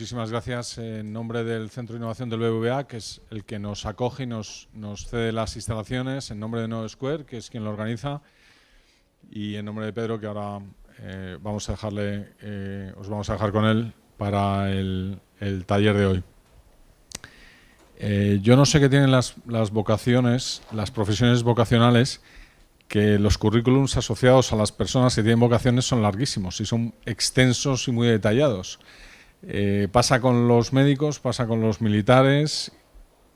muchísimas gracias en nombre del Centro de Innovación del BBVA, que es el que nos acoge y nos cede las instalaciones, en nombre de NoSquare, que es quien lo organiza, y en nombre de Pedro, que ahora os vamos a dejar con él para el taller de hoy. Yo no sé qué tienen las vocaciones, las profesiones vocacionales, que los currículums asociados a las personas que tienen vocaciones son larguísimos y son extensos y muy detallados. Pasa con los médicos, pasa con los militares,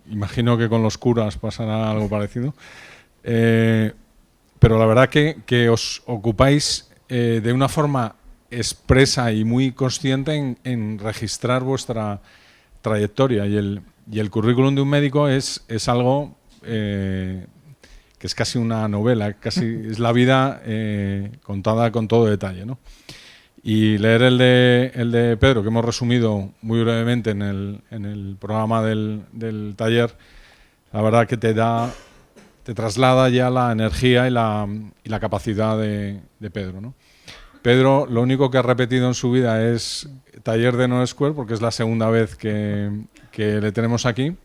imagino que con los curas pasará algo parecido. Pero la verdad que os ocupáis de una forma expresa y muy consciente en registrar vuestra trayectoria, y el currículum de un médico es algo que es casi una novela, casi es la vida contada con todo detalle, ¿no? Y leer el de Pedro, que hemos resumido muy brevemente en el programa del taller, la verdad que te traslada ya la energía y la capacidad de Pedro, ¿no? Pedro lo único que ha repetido en su vida es taller de NoSquare, porque es la segunda vez que le tenemos aquí.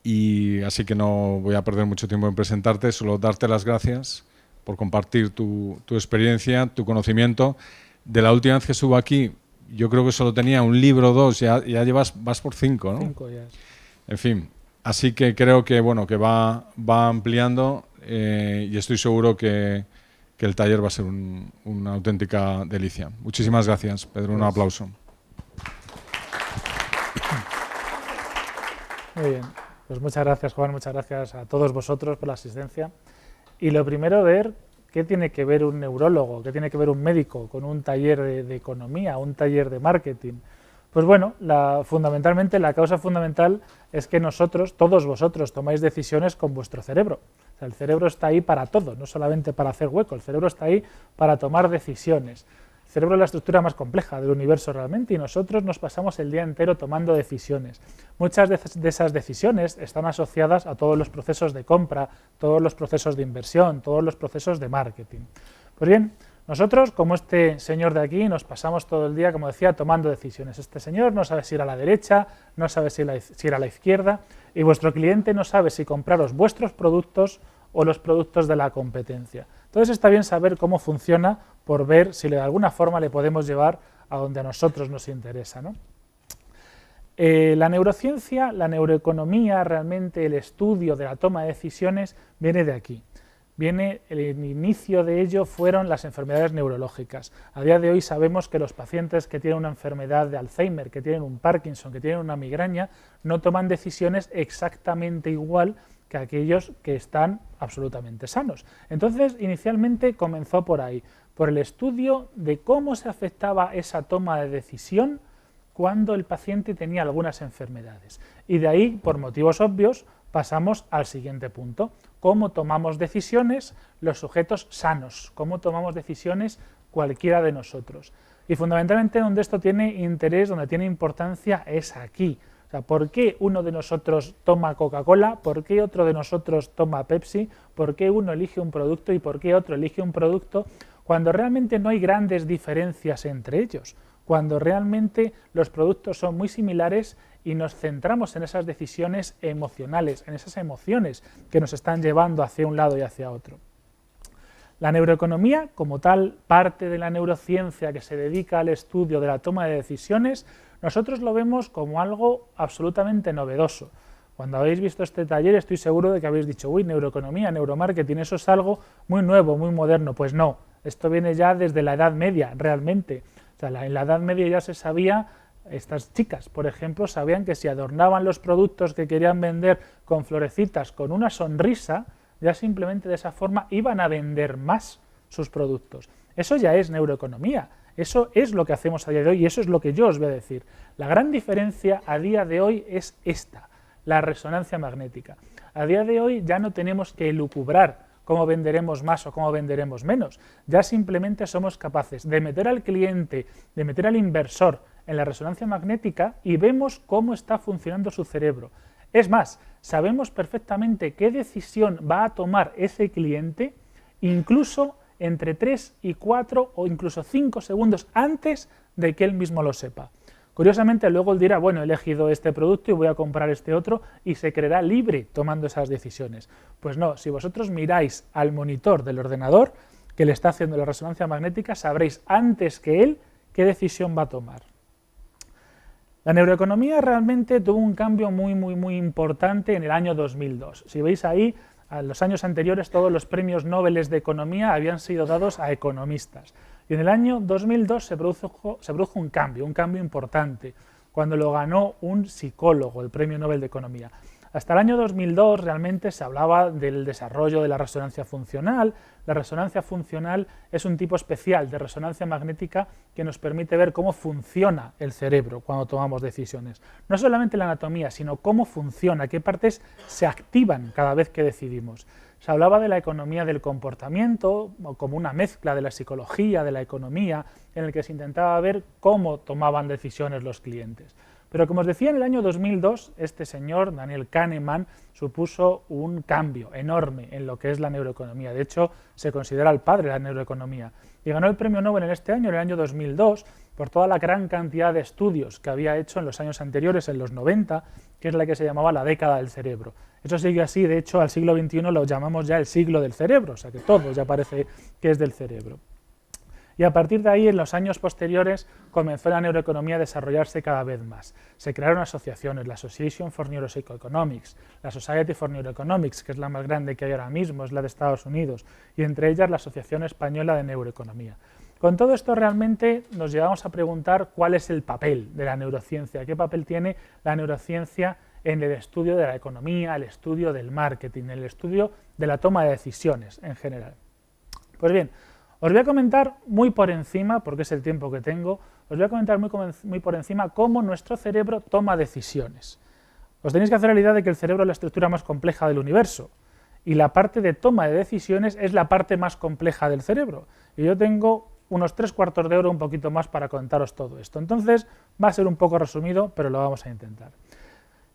Y así que no voy a perder mucho tiempo en presentarte, solo darte las gracias por compartir tu experiencia, tu conocimiento. De la última vez que estuvo aquí, yo creo que solo tenía un libro o dos, ya vas por 5, ¿no? 5 ya. En fin, así que creo que bueno, que va ampliando y estoy seguro que el taller va a ser una auténtica delicia. Muchísimas gracias, Pedro, un aplauso. Muy bien, pues muchas gracias, Juan, muchas gracias a todos vosotros por la asistencia. Y lo primero, ver qué tiene que ver un neurólogo, qué tiene que ver un médico con un taller de economía, un taller de marketing. Pues bueno, fundamentalmente la causa fundamental es que nosotros, todos vosotros, tomáis decisiones con vuestro cerebro. O sea, el cerebro está ahí para todo, no solamente para hacer hueco, el cerebro está ahí para tomar decisiones. El cerebro es la estructura más compleja del universo realmente y nosotros nos pasamos el día entero tomando decisiones. Muchas de esas decisiones están asociadas a todos los procesos de compra, todos los procesos de inversión, todos los procesos de marketing. Pues bien, nosotros, como este señor de aquí, nos pasamos todo el día, como decía, tomando decisiones. Este señor no sabe si ir a la derecha, no sabe si ir a la izquierda, y vuestro cliente no sabe si compraros vuestros productos o los productos de la competencia. Entonces está bien saber cómo funciona por ver si de alguna forma le podemos llevar a donde a nosotros nos interesa, ¿no? La neurociencia, la neuroeconomía, realmente el estudio de la toma de decisiones viene de aquí. El inicio de ello fueron las enfermedades neurológicas. A día de hoy sabemos que los pacientes que tienen una enfermedad de Alzheimer, que tienen un Parkinson, que tienen una migraña, no toman decisiones exactamente igual que aquellos que están absolutamente sanos. Entonces, inicialmente comenzó por ahí, por el estudio de cómo se afectaba esa toma de decisión cuando el paciente tenía algunas enfermedades. Y de ahí, por motivos obvios, pasamos al siguiente punto: cómo tomamos decisiones los sujetos sanos, cómo tomamos decisiones cualquiera de nosotros. Y fundamentalmente donde esto tiene interés, donde tiene importancia, es aquí. O sea, ¿por qué uno de nosotros toma Coca-Cola? ¿Por qué otro de nosotros toma Pepsi? ¿Por qué uno elige un producto y por qué otro elige un producto? Cuando realmente no hay grandes diferencias entre ellos, cuando realmente los productos son muy similares y nos centramos en esas decisiones emocionales, en esas emociones que nos están llevando hacia un lado y hacia otro. La neuroeconomía, como tal parte de la neurociencia que se dedica al estudio de la toma de decisiones, nosotros lo vemos como algo absolutamente novedoso. Cuando habéis visto este taller estoy seguro de que habéis dicho, uy, neuroeconomía, neuromarketing, eso es algo muy nuevo, muy moderno. Pues no, esto viene ya desde la Edad Media, realmente. O sea, en la Edad Media ya se sabía, estas chicas, por ejemplo, sabían que si adornaban los productos que querían vender con florecitas, con una sonrisa, ya simplemente de esa forma iban a vender más sus productos. Eso ya es neuroeconomía, eso es lo que hacemos a día de hoy y eso es lo que yo os voy a decir. La gran diferencia a día de hoy es esta, la resonancia magnética. A día de hoy ya no tenemos que elucubrar cómo venderemos más o cómo venderemos menos, ya simplemente somos capaces de meter al cliente, de meter al inversor en la resonancia magnética y vemos cómo está funcionando su cerebro. Es más, sabemos perfectamente qué decisión va a tomar ese cliente, incluso entre 3 y 4 o incluso 5 segundos antes de que él mismo lo sepa. Curiosamente, luego él dirá, bueno, he elegido este producto y voy a comprar este otro, y se creerá libre tomando esas decisiones. Pues no, si vosotros miráis al monitor del ordenador que le está haciendo la resonancia magnética, sabréis antes que él qué decisión va a tomar. La neuroeconomía realmente tuvo un cambio muy importante en el año 2002. Si veis ahí, en los años anteriores todos los premios Nobel de Economía habían sido dados a economistas. Y en el año 2002 se produjo un cambio importante, cuando lo ganó un psicólogo, el Premio Nobel de Economía. Hasta el año 2002 realmente se hablaba del desarrollo de la resonancia funcional. La resonancia funcional es un tipo especial de resonancia magnética que nos permite ver cómo funciona el cerebro cuando tomamos decisiones. No solamente la anatomía, sino cómo funciona, qué partes se activan cada vez que decidimos. Se hablaba de la economía del comportamiento, como una mezcla de la psicología, de la economía, en el que se intentaba ver cómo tomaban decisiones los clientes. Pero como os decía, en el año 2002, este señor, Daniel Kahneman, supuso un cambio enorme en lo que es la neuroeconomía. De hecho, se considera el padre de la neuroeconomía. Y ganó el premio Nobel en este año, en el año 2002, por toda la gran cantidad de estudios que había hecho en los años anteriores, en los 90, que es la que se llamaba la década del cerebro. Eso sigue así, de hecho, al siglo XXI lo llamamos ya el siglo del cerebro, o sea que todo ya parece que es del cerebro. Y a partir de ahí, en los años posteriores, comenzó la neuroeconomía a desarrollarse cada vez más. Se crearon asociaciones, la Association for Neuropsychoeconomics, la Society for Neuroeconomics, que es la más grande que hay ahora mismo, es la de Estados Unidos, y entre ellas la Asociación Española de Neuroeconomía. Con todo esto realmente nos llevamos a preguntar cuál es el papel de la neurociencia, qué papel tiene la neurociencia en el estudio de la economía, el estudio del marketing, el estudio de la toma de decisiones en general. Pues bien, os voy a comentar muy por encima, porque es el tiempo que tengo, os voy a comentar muy por encima cómo nuestro cerebro toma decisiones. Os tenéis que hacer la idea de que el cerebro es la estructura más compleja del universo y la parte de toma de decisiones es la parte más compleja del cerebro. Y yo tengo unos 3/4 de hora, un poquito más, para contaros todo esto. Entonces va a ser un poco resumido, pero lo vamos a intentar.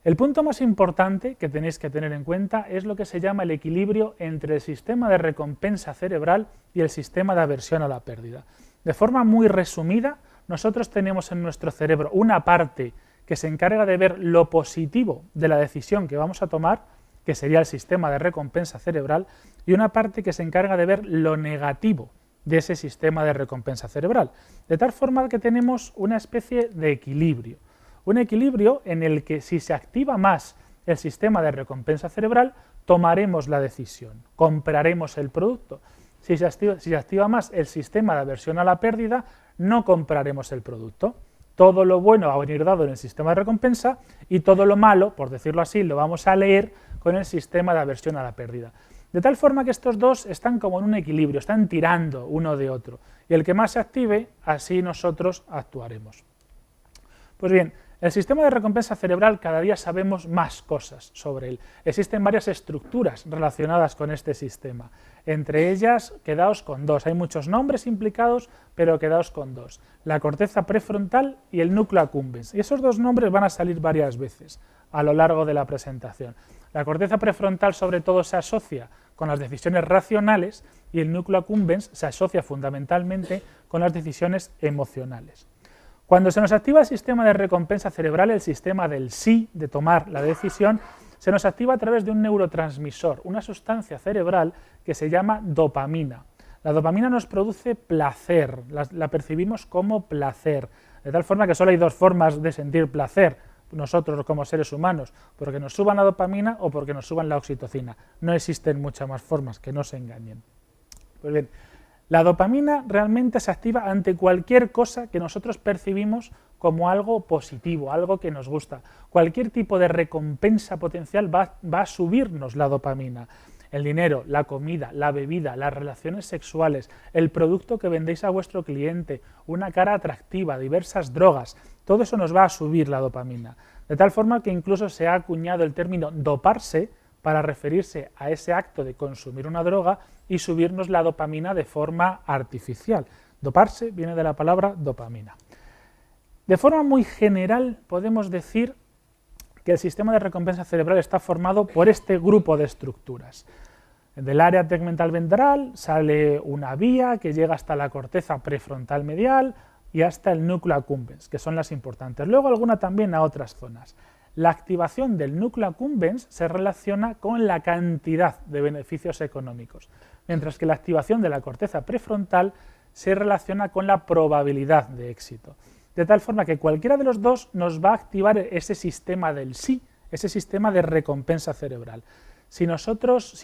El punto más importante que tenéis que tener en cuenta es lo que se llama el equilibrio entre el sistema de recompensa cerebral y el sistema de aversión a la pérdida. De forma muy resumida, nosotros tenemos en nuestro cerebro una parte que se encarga de ver lo positivo de la decisión que vamos a tomar, que sería el sistema de recompensa cerebral, y una parte que se encarga de ver lo negativo de ese sistema de recompensa cerebral. De tal forma que tenemos una especie de equilibrio. Un equilibrio en el que si se activa más el sistema de recompensa cerebral, tomaremos la decisión, compraremos el producto. Si se activa más el sistema de aversión a la pérdida, no compraremos el producto. Todo lo bueno va a venir dado en el sistema de recompensa y todo lo malo, por decirlo así, lo vamos a leer con el sistema de aversión a la pérdida. De tal forma que estos dos están como en un equilibrio, están tirando uno de otro. Y el que más se active, así nosotros actuaremos. Pues bien, el sistema de recompensa cerebral cada día sabemos más cosas sobre él. Existen varias estructuras relacionadas con este sistema. Entre ellas, quedaos con dos. Hay muchos nombres implicados, pero quedaos con dos. La corteza prefrontal y el núcleo accumbens. Y esos dos nombres van a salir varias veces a lo largo de la presentación. La corteza prefrontal sobre todo se asocia con las decisiones racionales y el núcleo accumbens se asocia fundamentalmente con las decisiones emocionales. Cuando se nos activa el sistema de recompensa cerebral, el sistema del sí, de tomar la decisión, se nos activa a través de un neurotransmisor, una sustancia cerebral que se llama dopamina. La dopamina nos produce placer, la percibimos como placer, de tal forma que solo hay dos formas de sentir placer, nosotros como seres humanos, porque nos suban la dopamina o porque nos suban la oxitocina. No existen muchas más formas, que no se engañen. Pues bien, la dopamina realmente se activa ante cualquier cosa que nosotros percibimos como algo positivo, algo que nos gusta. Cualquier tipo de recompensa potencial va a subirnos la dopamina. El dinero, la comida, la bebida, las relaciones sexuales, el producto que vendéis a vuestro cliente, una cara atractiva, diversas drogas, todo eso nos va a subir la dopamina. De tal forma que incluso se ha acuñado el término doparse para referirse a ese acto de consumir una droga y subirnos la dopamina de forma artificial. Doparse viene de la palabra dopamina. De forma muy general podemos decir que el sistema de recompensa cerebral está formado por este grupo de estructuras. Del área tegmental ventral sale una vía que llega hasta la corteza prefrontal medial, y hasta el núcleo accumbens, que son las importantes. Luego alguna también a otras zonas. La activación del núcleo accumbens se relaciona con la cantidad de beneficios económicos, mientras que la activación de la corteza prefrontal se relaciona con la probabilidad de éxito. De tal forma que cualquiera de los dos nos va a activar ese sistema del sí, ese sistema de recompensa cerebral. Si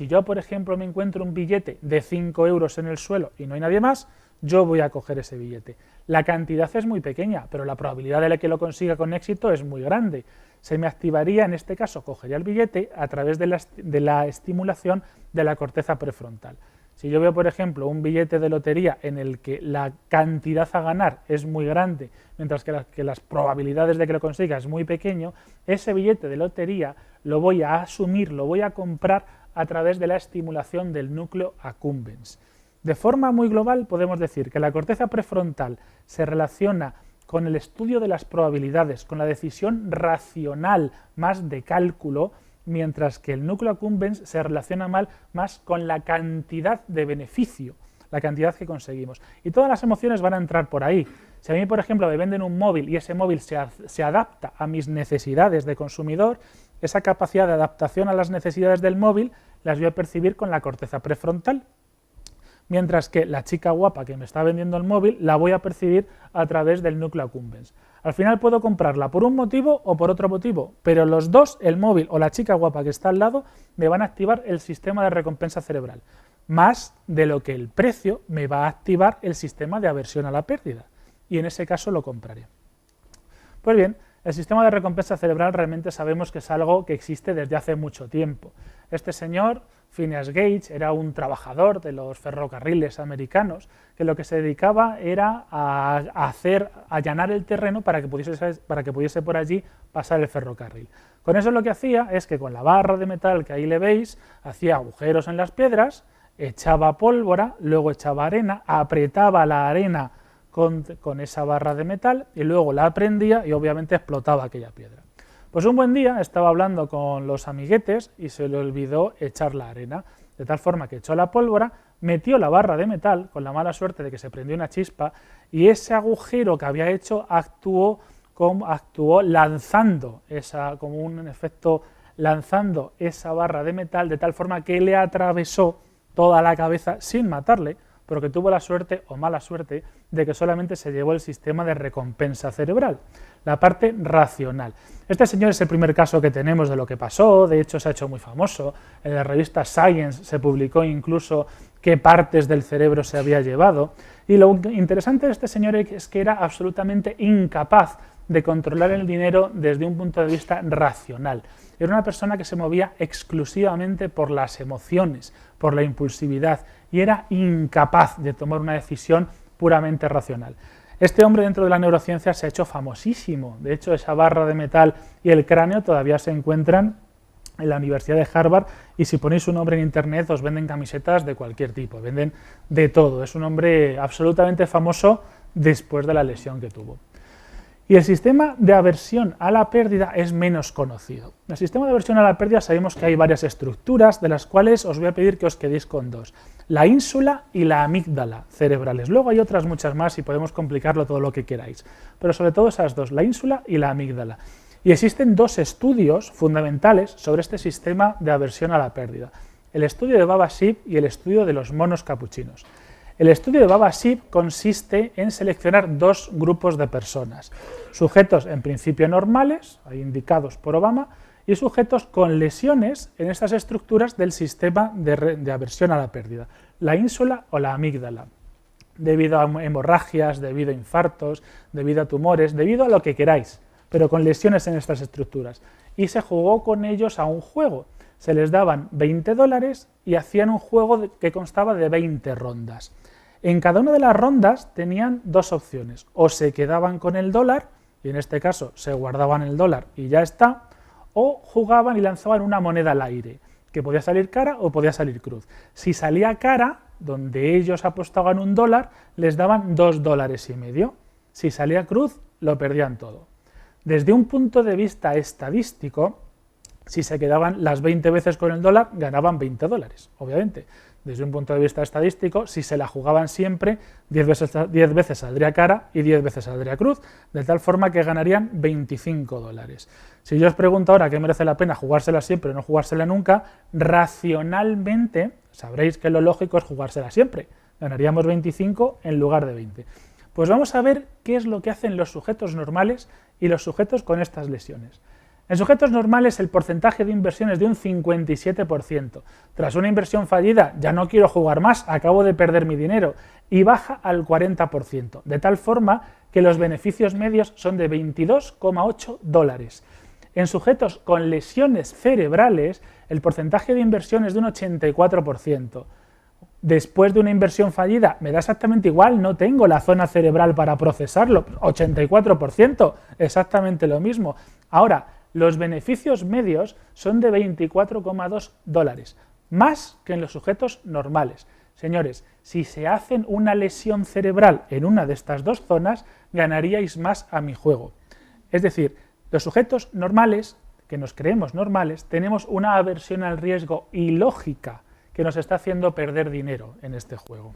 yo, por ejemplo, me encuentro un billete de 5 euros en el suelo y no hay nadie más, yo voy a coger ese billete. La cantidad es muy pequeña, pero la probabilidad de que lo consiga con éxito es muy grande. Se me activaría, en este caso, cogería el billete a través de la estimulación de la corteza prefrontal. Si yo veo, por ejemplo, un billete de lotería en el que la cantidad a ganar es muy grande, mientras que las probabilidades de que lo consiga es muy pequeño, ese billete de lotería lo voy a asumir, lo voy a comprar a través de la estimulación del núcleo accumbens. De forma muy global podemos decir que la corteza prefrontal se relaciona con el estudio de las probabilidades, con la decisión racional más de cálculo, mientras que el núcleo accumbens se relaciona más con la cantidad de beneficio, la cantidad que conseguimos. Y todas las emociones van a entrar por ahí. Si a mí, por ejemplo, me venden un móvil y ese móvil se adapta a mis necesidades de consumidor, esa capacidad de adaptación a las necesidades del móvil las voy a percibir con la corteza prefrontal. Mientras que la chica guapa que me está vendiendo el móvil la voy a percibir a través del núcleo accumbens. Al final puedo comprarla por un motivo o por otro motivo, pero los dos, el móvil o la chica guapa que está al lado, me van a activar el sistema de recompensa cerebral, más de lo que el precio me va a activar el sistema de aversión a la pérdida, y en ese caso lo compraré. Pues bien, el sistema de recompensa cerebral realmente sabemos que es algo que existe desde hace mucho tiempo. Este señor, Phineas Gage, era un trabajador de los ferrocarriles americanos que lo que se dedicaba era a allanar el terreno para que pudiese por allí pasar el ferrocarril. Con eso lo que hacía es que con la barra de metal que ahí le veis, hacía agujeros en las piedras, echaba pólvora, luego echaba arena, apretaba la arena con esa barra de metal y luego la prendía y obviamente explotaba aquella piedra. Pues un buen día estaba hablando con los amiguetes y se le olvidó echar la arena, de tal forma que echó la pólvora, metió la barra de metal con la mala suerte de que se prendió una chispa y ese agujero que había hecho actuó lanzando como un efecto lanzando esa barra de metal de tal forma que le atravesó toda la cabeza sin matarle, pero que tuvo la suerte o mala suerte de que solamente se llevó el sistema de recompensa cerebral, la parte racional. Este señor es el primer caso que tenemos de lo que pasó, de hecho se ha hecho muy famoso, en la revista Science se publicó incluso qué partes del cerebro se había llevado, y lo interesante de este señor es que era absolutamente incapaz de controlar el dinero desde un punto de vista racional. Era una persona que se movía exclusivamente por las emociones, por la impulsividad, y era incapaz de tomar una decisión puramente racional. Este hombre dentro de la neurociencia se ha hecho famosísimo. De hecho, esa barra de metal y el cráneo todavía se encuentran en la Universidad de Harvard y si ponéis su nombre en internet os venden camisetas de cualquier tipo, venden de todo. Es un hombre absolutamente famoso después de la lesión que tuvo. Y el sistema de aversión a la pérdida es menos conocido. En el sistema de aversión a la pérdida sabemos que hay varias estructuras, de las cuales os voy a pedir que os quedéis con dos. La ínsula y la amígdala cerebrales. Luego hay otras muchas más y podemos complicarlo todo lo que queráis. Pero sobre todo esas dos, la ínsula y la amígdala. Y existen dos estudios fundamentales sobre este sistema de aversión a la pérdida. El estudio de Baba Sheep y el estudio de los monos capuchinos. El estudio de Baba Sheep consiste en seleccionar dos grupos de personas, sujetos en principio normales, ahí indicados por Obama, y sujetos con lesiones en estas estructuras del sistema de aversión a la pérdida, la ínsula o la amígdala, debido a hemorragias, debido a infartos, debido a tumores, debido a lo que queráis, pero con lesiones en estas estructuras. Y se jugó con ellos a un juego. Se les daban $20 y hacían un juego que constaba de 20 rondas. En cada una de las rondas tenían dos opciones, o se quedaban con el dólar, y en este caso se guardaban el dólar y ya está, o jugaban y lanzaban una moneda al aire, que podía salir cara o podía salir cruz. Si salía cara, donde ellos apostaban $1, les daban $2,50. Si salía cruz, lo perdían todo. Desde un punto de vista estadístico, si se quedaban las 20 veces con el dólar, ganaban $20, obviamente. desde un punto de vista estadístico, si se la jugaban siempre, 10 veces saldría cara y 10 veces saldría cruz, de tal forma que ganarían $25. Si yo os pregunto ahora qué merece la pena jugársela siempre o no jugársela nunca, racionalmente sabréis que lo lógico es jugársela siempre. Ganaríamos 25 en lugar de 20. Pues vamos a ver qué es lo que hacen los sujetos normales y los sujetos con estas lesiones. En sujetos normales el porcentaje de inversión es de un 57%. Tras una inversión fallida, ya no quiero jugar más, acabo de perder mi dinero, y baja al 40%, de tal forma que los beneficios medios son de $22,8. En sujetos con lesiones cerebrales, el porcentaje de inversión es de un 84%. Después de una inversión fallida, me da exactamente igual, no tengo la zona cerebral para procesarlo, 84%, exactamente lo mismo. Ahora, los beneficios medios son de $24,2, más que en los sujetos normales. Señores, si se hacen una lesión cerebral en una de estas dos zonas, ganaríais más a mi juego. Es decir, los sujetos normales, que nos creemos normales, tenemos una aversión al riesgo ilógica que nos está haciendo perder dinero en este juego.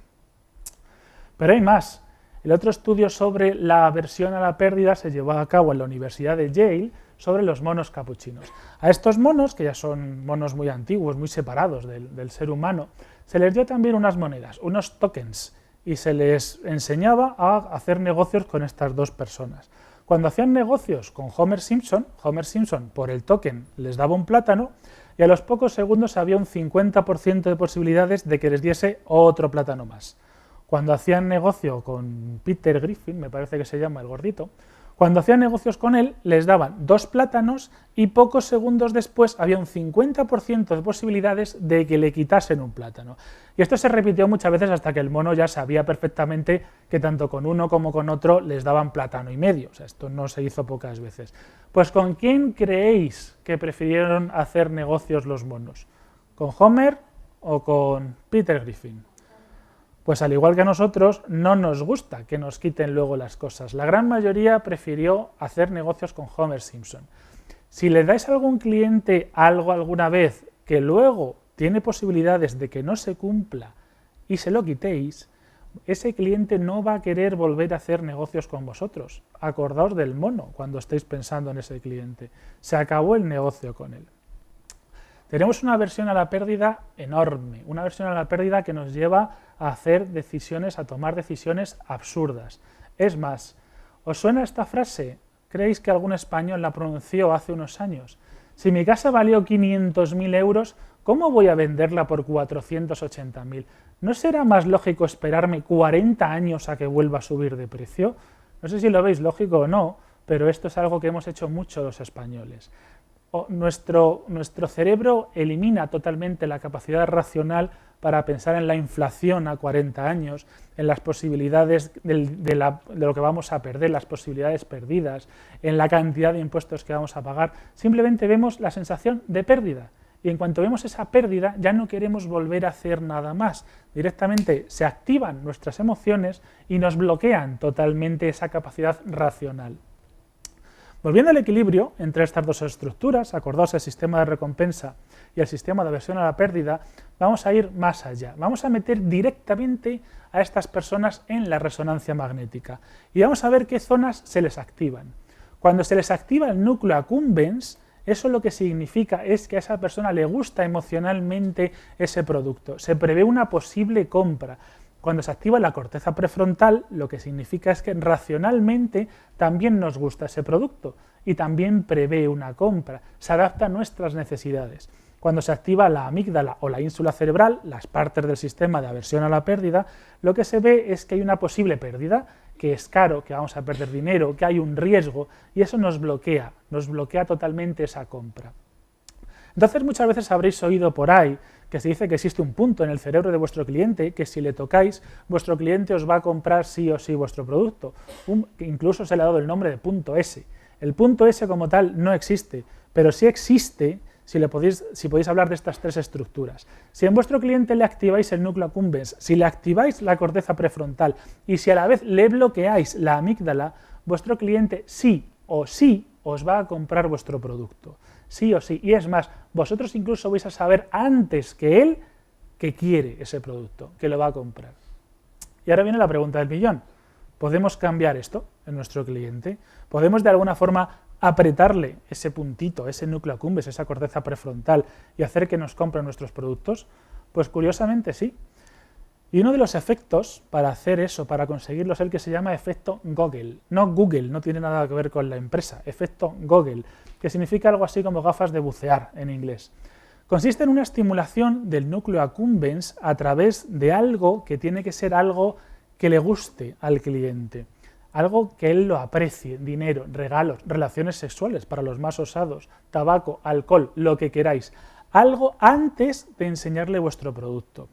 Pero hay más. El otro estudio sobre la aversión a la pérdida se llevó a cabo en la Universidad de Yale sobre los monos capuchinos. A estos monos, que ya son monos muy antiguos, muy separados del ser humano, se les dio también unas monedas, unos tokens, y se les enseñaba a hacer negocios con estas dos personas. Cuando hacían negocios con Homer Simpson por el token les daba un plátano y a los pocos segundos había un 50% de posibilidades de que les diese otro plátano más. Cuando hacían negocio con Peter Griffin, me parece que se llama el gordito, cuando hacían negocios con él les daban 2 plátanos y pocos segundos después había un 50% de posibilidades de que le quitasen un plátano. Y esto se repitió muchas veces hasta que el mono ya sabía perfectamente que tanto con uno como con otro les daban plátano y medio. O sea, esto no se hizo pocas veces. Pues ¿con quién creéis que prefirieron hacer negocios los monos? ¿Con Homer o con Peter Griffin? Pues al igual que a nosotros, no nos gusta que nos quiten luego las cosas. La gran mayoría prefirió hacer negocios con Homer Simpson. Si le dais a algún cliente algo alguna vez que luego tiene posibilidades de que no se cumpla y se lo quitéis, ese cliente no va a querer volver a hacer negocios con vosotros. Acordaos del mono cuando estéis pensando en ese cliente. Se acabó el negocio con él. Tenemos una aversión a la pérdida enorme, una aversión a la pérdida que nos lleva a hacer decisiones, a tomar decisiones absurdas. Es más, ¿os suena esta frase? ¿Creéis que algún español la pronunció hace unos años? Si mi casa valió 500.000 euros, ¿cómo voy a venderla por 480.000? ¿No será más lógico esperarme 40 años a que vuelva a subir de precio? No sé si lo veis lógico o no, pero esto es algo que hemos hecho mucho los españoles. Nuestro cerebro elimina totalmente la capacidad racional para pensar en la inflación a 40 años, en las posibilidades de lo que vamos a perder, las posibilidades perdidas, en la cantidad de impuestos que vamos a pagar. Simplemente vemos la sensación de pérdida y en cuanto vemos esa pérdida ya no queremos volver a hacer nada más. Directamente se activan nuestras emociones y nos bloquean totalmente esa capacidad racional. Volviendo al equilibrio entre estas dos estructuras, acordaos el sistema de recompensa y el sistema de aversión a la pérdida, vamos a ir más allá. Vamos a meter directamente a estas personas en la resonancia magnética y vamos a ver qué zonas se les activan. Cuando se les activa el núcleo accumbens, eso lo que significa es que a esa persona le gusta emocionalmente ese producto, se prevé una posible compra. Cuando se activa la corteza prefrontal, lo que significa es que racionalmente también nos gusta ese producto y también prevé una compra, se adapta a nuestras necesidades. Cuando se activa la amígdala o la ínsula cerebral, las partes del sistema de aversión a la pérdida, lo que se ve es que hay una posible pérdida, que es caro, que vamos a perder dinero, que hay un riesgo y eso nos bloquea totalmente esa compra. Entonces muchas veces habréis oído por ahí que se dice que existe un punto en el cerebro de vuestro cliente que si le tocáis, vuestro cliente os va a comprar sí o sí vuestro producto. Que incluso se le ha dado el nombre de punto S. El punto S como tal no existe, pero sí existe si podéis hablar de estas tres estructuras. Si en vuestro cliente le activáis el núcleo accumbens, si le activáis la corteza prefrontal y si a la vez le bloqueáis la amígdala, vuestro cliente sí o sí os va a comprar vuestro producto. Sí o sí. Y es más, vosotros incluso vais a saber antes que él que quiere ese producto, que lo va a comprar. Y ahora viene la pregunta del millón. ¿Podemos cambiar esto en nuestro cliente? ¿Podemos de alguna forma apretarle ese puntito, ese núcleo accumbens, esa corteza prefrontal y hacer que nos compren nuestros productos? Pues curiosamente sí. Y uno de los efectos para hacer eso, para conseguirlo, es el que se llama efecto Google. No Google, no tiene nada que ver con la empresa. Efecto Google, que significa algo así como gafas de bucear en inglés. Consiste en una estimulación del núcleo accumbens a través de algo que tiene que ser algo que le guste al cliente. Algo que él lo aprecie, dinero, regalos, relaciones sexuales para los más osados, tabaco, alcohol, lo que queráis. Algo antes de enseñarle vuestro producto.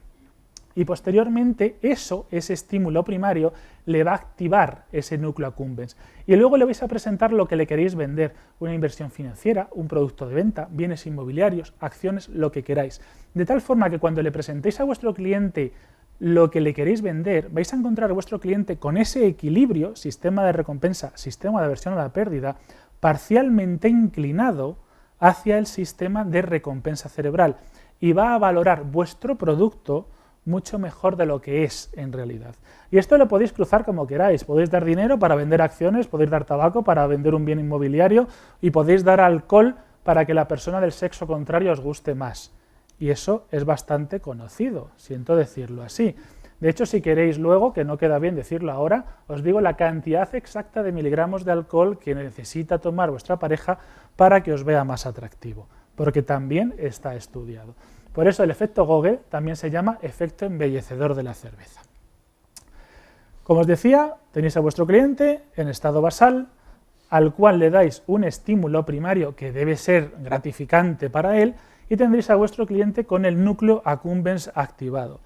Y posteriormente ese estímulo primario, le va a activar ese núcleo accumbens. Y luego le vais a presentar lo que le queréis vender, una inversión financiera, un producto de venta, bienes inmobiliarios, acciones, lo que queráis. De tal forma que cuando le presentéis a vuestro cliente lo que le queréis vender, vais a encontrar a vuestro cliente con ese equilibrio, sistema de recompensa, sistema de aversión a la pérdida, parcialmente inclinado hacia el sistema de recompensa cerebral. Y va a valorar vuestro producto mucho mejor de lo que es en realidad. Y esto lo podéis cruzar como queráis. Podéis dar dinero para vender acciones, podéis dar tabaco para vender un bien inmobiliario y podéis dar alcohol para que la persona del sexo contrario os guste más. Y eso es bastante conocido, siento decirlo así. De hecho, si queréis luego, que no queda bien decirlo ahora, os digo la cantidad exacta de miligramos de alcohol que necesita tomar vuestra pareja para que os vea más atractivo, porque también está estudiado. Por eso el efecto Google también se llama efecto embellecedor de la cerveza. Como os decía, tenéis a vuestro cliente en estado basal, al cual le dais un estímulo primario que debe ser gratificante para él, y tendréis a vuestro cliente con el núcleo accumbens activado.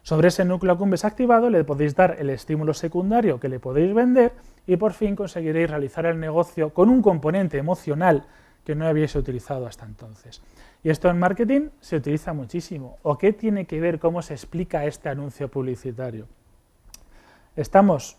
Sobre ese núcleo accumbens activado le podéis dar el estímulo secundario que le podéis vender y por fin conseguiréis realizar el negocio con un componente emocional que no habíais utilizado hasta entonces. Y esto en marketing se utiliza muchísimo. ¿O qué tiene que ver cómo se explica este anuncio publicitario? Estamos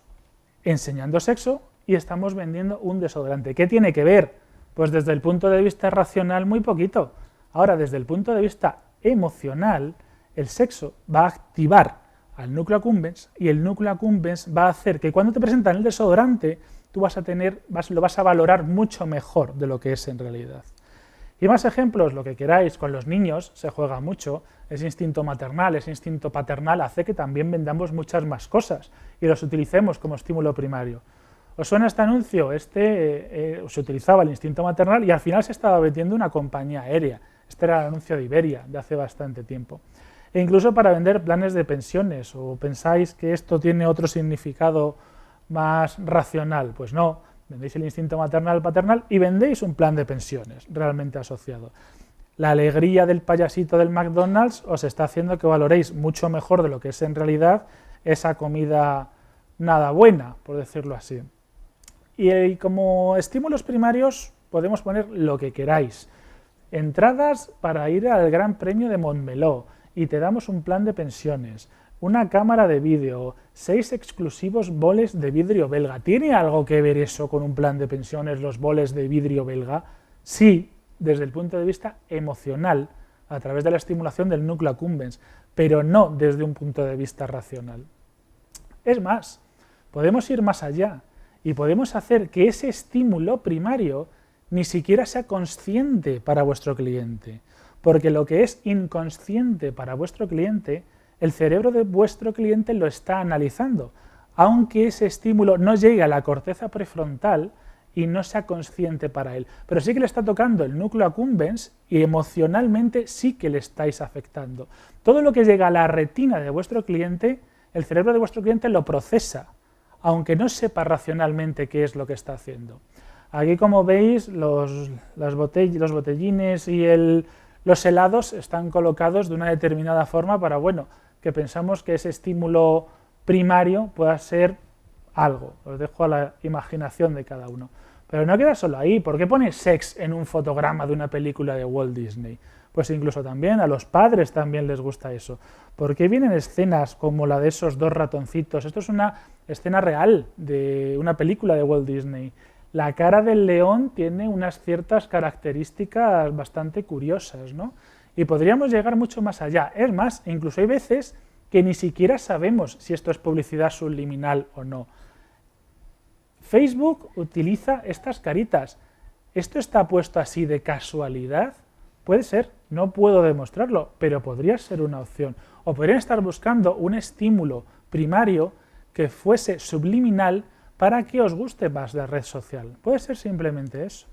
enseñando sexo y estamos vendiendo un desodorante. ¿Qué tiene que ver? Pues desde el punto de vista racional muy poquito. Ahora, desde el punto de vista emocional, el sexo va a activar al núcleo accumbens y el núcleo accumbens va a hacer que cuando te presentan el desodorante tú lo vas a valorar mucho mejor de lo que es en realidad. Y más ejemplos, lo que queráis, con los niños se juega mucho, ese instinto maternal, ese instinto paternal hace que también vendamos muchas más cosas y los utilicemos como estímulo primario. ¿Os suena este anuncio? Se utilizaba el instinto maternal y al final se estaba vendiendo una compañía aérea. Este era el anuncio de Iberia, de hace bastante tiempo. E incluso para vender planes de pensiones, ¿o pensáis que esto tiene otro significado más racional? Pues no, vendéis el instinto maternal-paternal y vendéis un plan de pensiones realmente asociado. La alegría del payasito del McDonald's os está haciendo que valoréis mucho mejor de lo que es en realidad esa comida nada buena, por decirlo así. Y como estímulos primarios podemos poner lo que queráis. Entradas para ir al Gran Premio de Montmeló y te damos un plan de pensiones, una cámara de vídeo, 6 exclusivos boles de vidrio belga. ¿Tiene algo que ver eso con un plan de pensiones, los boles de vidrio belga? Sí, desde el punto de vista emocional, a través de la estimulación del núcleo accumbens, pero no desde un punto de vista racional. Es más, podemos ir más allá y podemos hacer que ese estímulo primario ni siquiera sea consciente para vuestro cliente, porque lo que es inconsciente para vuestro cliente, el cerebro de vuestro cliente lo está analizando, aunque ese estímulo no llegue a la corteza prefrontal y no sea consciente para él. Pero sí que le está tocando el núcleo accumbens y emocionalmente sí que le estáis afectando. Todo lo que llega a la retina de vuestro cliente, el cerebro de vuestro cliente lo procesa, aunque no sepa racionalmente qué es lo que está haciendo. Aquí, como veis, los botellines y los helados están colocados de una determinada forma para, bueno, que pensamos que ese estímulo primario pueda ser algo. Os dejo a la imaginación de cada uno. Pero no queda solo ahí. ¿Por qué pone sex en un fotograma de una película de Walt Disney? Pues incluso también a los padres también les gusta eso. ¿Por qué vienen escenas como la de esos 2 ratoncitos? Esto es una escena real de una película de Walt Disney. La cara del león tiene unas ciertas características bastante curiosas, ¿no? Y podríamos llegar mucho más allá. Es más, incluso hay veces que ni siquiera sabemos si esto es publicidad subliminal o no. Facebook utiliza estas caritas. ¿Esto está puesto así de casualidad? Puede ser, no puedo demostrarlo, pero podría ser una opción. O podrían estar buscando un estímulo primario que fuese subliminal para que os guste más la red social. Puede ser simplemente eso.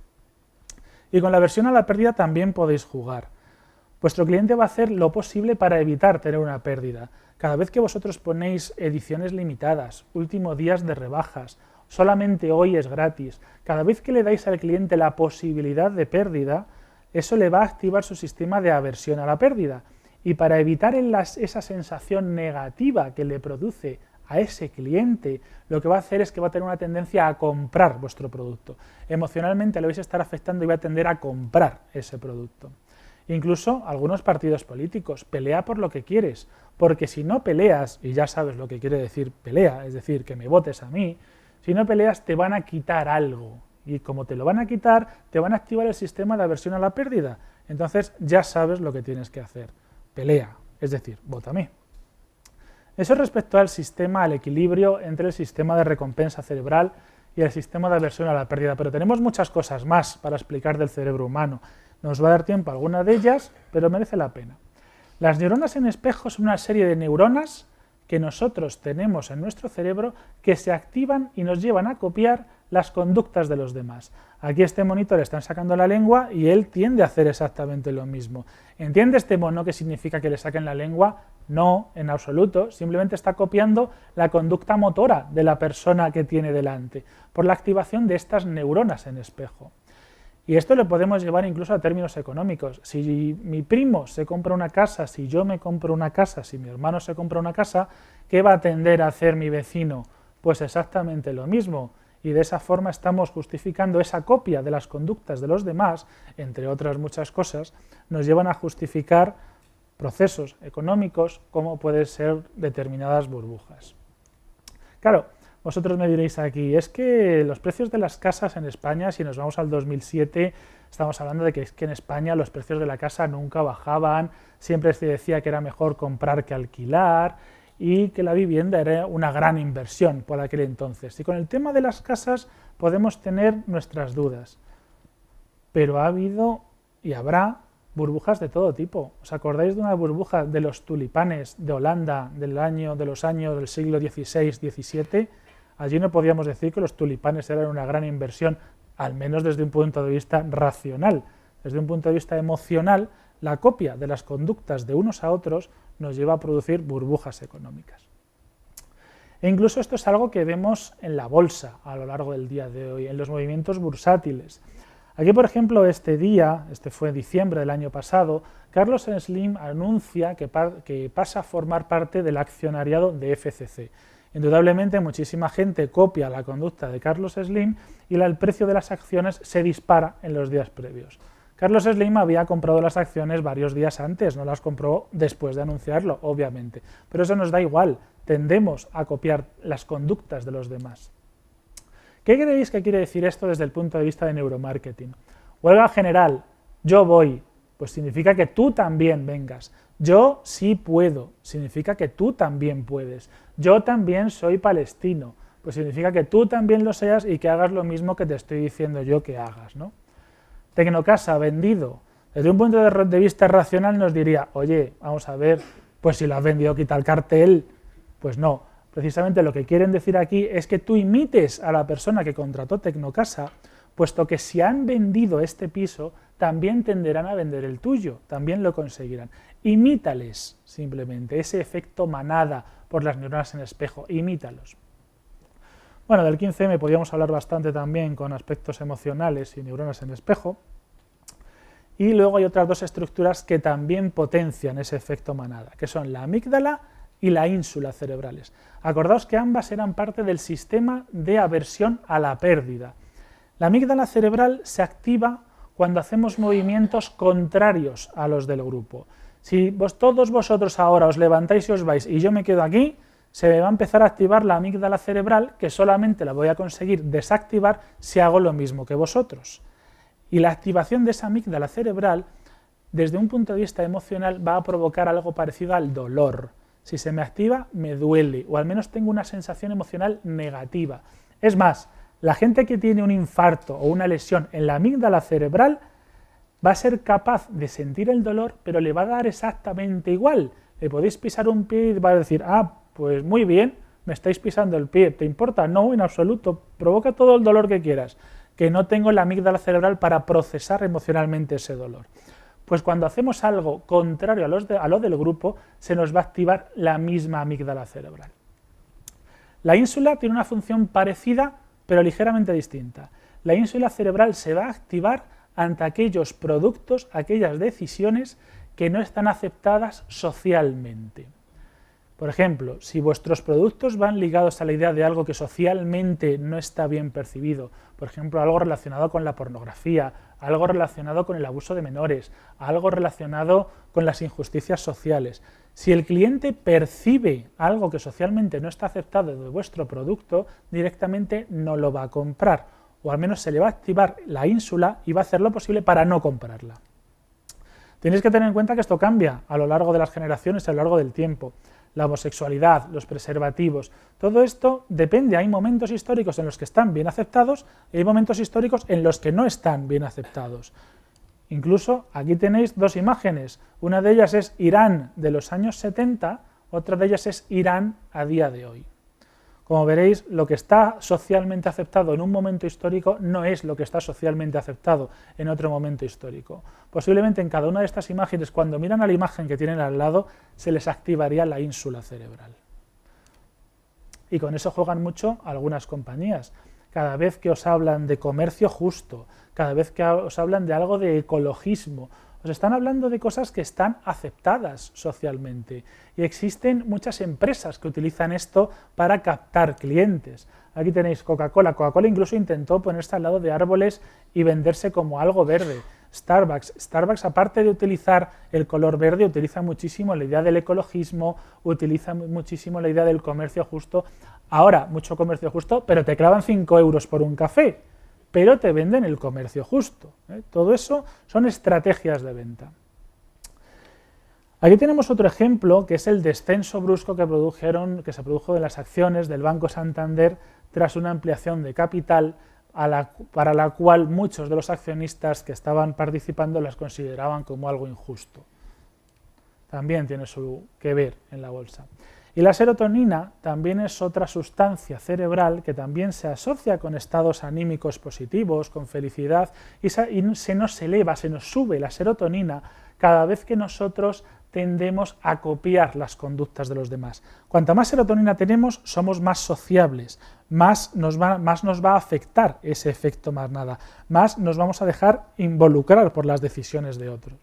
Y con la aversión a la pérdida también podéis jugar. Vuestro cliente va a hacer lo posible para evitar tener una pérdida. Cada vez que vosotros ponéis ediciones limitadas, últimos días de rebajas, solamente hoy es gratis, cada vez que le dais al cliente la posibilidad de pérdida, eso le va a activar su sistema de aversión a la pérdida. Y para evitar esa sensación negativa que le produce a ese cliente, lo que va a hacer es que va a tener una tendencia a comprar vuestro producto. Emocionalmente le vais a estar afectando y va a tender a comprar ese producto. Incluso algunos partidos políticos, pelea por lo que quieres, porque si no peleas, y ya sabes lo que quiere decir pelea, es decir, que me votes a mí, si no peleas te van a quitar algo, y como te lo van a quitar, te van a activar el sistema de aversión a la pérdida, entonces ya sabes lo que tienes que hacer, pelea, es decir, vótame. Eso respecto al sistema, al equilibrio entre el sistema de recompensa cerebral y el sistema de aversión a la pérdida, pero tenemos muchas cosas más para explicar del cerebro humano. Nos va a dar tiempo a alguna de ellas, pero merece la pena. Las neuronas en espejo son una serie de neuronas que nosotros tenemos en nuestro cerebro que se activan y nos llevan a copiar las conductas de los demás. Aquí este monito le están sacando la lengua y él tiende a hacer exactamente lo mismo. ¿Entiende este mono qué significa que le saquen la lengua? No, en absoluto, simplemente está copiando la conducta motora de la persona que tiene delante, por la activación de estas neuronas en espejo. Y esto lo podemos llevar incluso a términos económicos. Si mi primo se compra una casa, si yo me compro una casa, si mi hermano se compra una casa, ¿qué va a tender a hacer mi vecino? Pues exactamente lo mismo. Y de esa forma estamos justificando esa copia de las conductas de los demás, entre otras muchas cosas, nos llevan a justificar procesos económicos como pueden ser determinadas burbujas. Claro, vosotros me diréis aquí, es que los precios de las casas en España, si nos vamos al 2007, estamos hablando de que es que en España los precios de la casa nunca bajaban, siempre se decía que era mejor comprar que alquilar y que la vivienda era una gran inversión por aquel entonces. Y con el tema de las casas podemos tener nuestras dudas, pero ha habido y habrá burbujas de todo tipo. ¿Os acordáis de una burbuja de los tulipanes de Holanda de los años del siglo XVI-XVII? Allí no podíamos decir que los tulipanes eran una gran inversión, al menos desde un punto de vista racional. Desde un punto de vista emocional, la copia de las conductas de unos a otros nos lleva a producir burbujas económicas. E incluso esto es algo que vemos en la bolsa a lo largo del día de hoy, en los movimientos bursátiles. Aquí, por ejemplo, este fue diciembre del año pasado, Carlos Slim anuncia que pasa a formar parte del accionariado de FCC. Indudablemente muchísima gente copia la conducta de Carlos Slim y el precio de las acciones se dispara en los días previos. Carlos Slim había comprado las acciones varios días antes, no las compró después de anunciarlo, obviamente. Pero eso nos da igual, tendemos a copiar las conductas de los demás. ¿Qué creéis que quiere decir esto desde el punto de vista de neuromarketing? Huelga general, yo voy, pues significa que tú también vengas. Yo sí puedo, significa que tú también puedes. Yo también soy palestino, pues significa que tú también lo seas y que hagas lo mismo que te estoy diciendo yo que hagas, ¿no? Tecnocasa, vendido. Desde un punto de vista racional nos diría, oye, vamos a ver, pues si lo has vendido quita el cartel, pues no. Precisamente lo que quieren decir aquí es que tú imites a la persona que contrató Tecnocasa, puesto que si han vendido este piso, también tenderán a vender el tuyo, también lo conseguirán. Imítales simplemente, ese efecto manada por las neuronas en espejo, imítalos. Bueno, del 15M podríamos hablar bastante también con aspectos emocionales y neuronas en espejo. Y luego hay otras dos estructuras que también potencian ese efecto manada, que son la amígdala y la ínsula cerebrales. Acordaos que ambas eran parte del sistema de aversión a la pérdida. La amígdala cerebral se activa cuando hacemos movimientos contrarios a los del grupo. Si todos vosotros ahora os levantáis y os vais y yo me quedo aquí, se me va a empezar a activar la amígdala cerebral, que solamente la voy a conseguir desactivar si hago lo mismo que vosotros. Y la activación de esa amígdala cerebral desde un punto de vista emocional va a provocar algo parecido al dolor. Si se me activa, me duele, o al menos tengo una sensación emocional negativa. Es más, la gente que tiene un infarto o una lesión en la amígdala cerebral va a ser capaz de sentir el dolor, pero le va a dar exactamente igual. Le podéis pisar un pie y va a decir, ah, pues muy bien, me estáis pisando el pie, ¿te importa? No, en absoluto, provoca todo el dolor que quieras, que no tengo la amígdala cerebral para procesar emocionalmente ese dolor. Pues cuando hacemos algo contrario a lo del grupo, se nos va a activar la misma amígdala cerebral. La ínsula tiene una función parecida, pero ligeramente distinta. La ínsula cerebral se va a activar ante aquellos productos, aquellas decisiones que no están aceptadas socialmente. Por ejemplo, si vuestros productos van ligados a la idea de algo que socialmente no está bien percibido, por ejemplo, algo relacionado con la pornografía, algo relacionado con el abuso de menores, algo relacionado con las injusticias sociales, si el cliente percibe algo que socialmente no está aceptado de vuestro producto, directamente no lo va a comprar, o al menos se le va a activar la ínsula y va a hacer lo posible para no comprarla. Tenéis que tener en cuenta que esto cambia a lo largo de las generaciones, a lo largo del tiempo. La homosexualidad, los preservativos, todo esto depende, hay momentos históricos en los que están bien aceptados y hay momentos históricos en los que no están bien aceptados. Incluso aquí tenéis dos imágenes, una de ellas es Irán de los años 70, otra de ellas es Irán a día de hoy. Como veréis, lo que está socialmente aceptado en un momento histórico no es lo que está socialmente aceptado en otro momento histórico. Posiblemente en cada una de estas imágenes, cuando miran a la imagen que tienen al lado, se les activaría la ínsula cerebral. Y con eso juegan mucho algunas compañías. Cada vez que os hablan de comercio justo, cada vez que os hablan de algo de ecologismo, os están hablando de cosas que están aceptadas socialmente y existen muchas empresas que utilizan esto para captar clientes. Aquí tenéis Coca-Cola. Coca-Cola incluso intentó ponerse al lado de árboles y venderse como algo verde. Starbucks, aparte de utilizar el color verde, utiliza muchísimo la idea del ecologismo, utiliza muchísimo la idea del comercio justo. Ahora, mucho comercio justo, pero te clavan 5 euros por un café, pero te venden el comercio justo. Todo eso son estrategias de venta. Aquí tenemos otro ejemplo, que es el descenso brusco que se produjo de las acciones del Banco Santander tras una ampliación de capital para la cual muchos de los accionistas que estaban participando las consideraban como algo injusto. También tiene su que ver en la bolsa. Y la serotonina también es otra sustancia cerebral que también se asocia con estados anímicos positivos, con felicidad, y se nos eleva, se nos sube la serotonina cada vez que nosotros tendemos a copiar las conductas de los demás. Cuanta más serotonina tenemos, somos más sociables, más nos va a afectar ese efecto manada, más nos vamos a dejar involucrar por las decisiones de otros.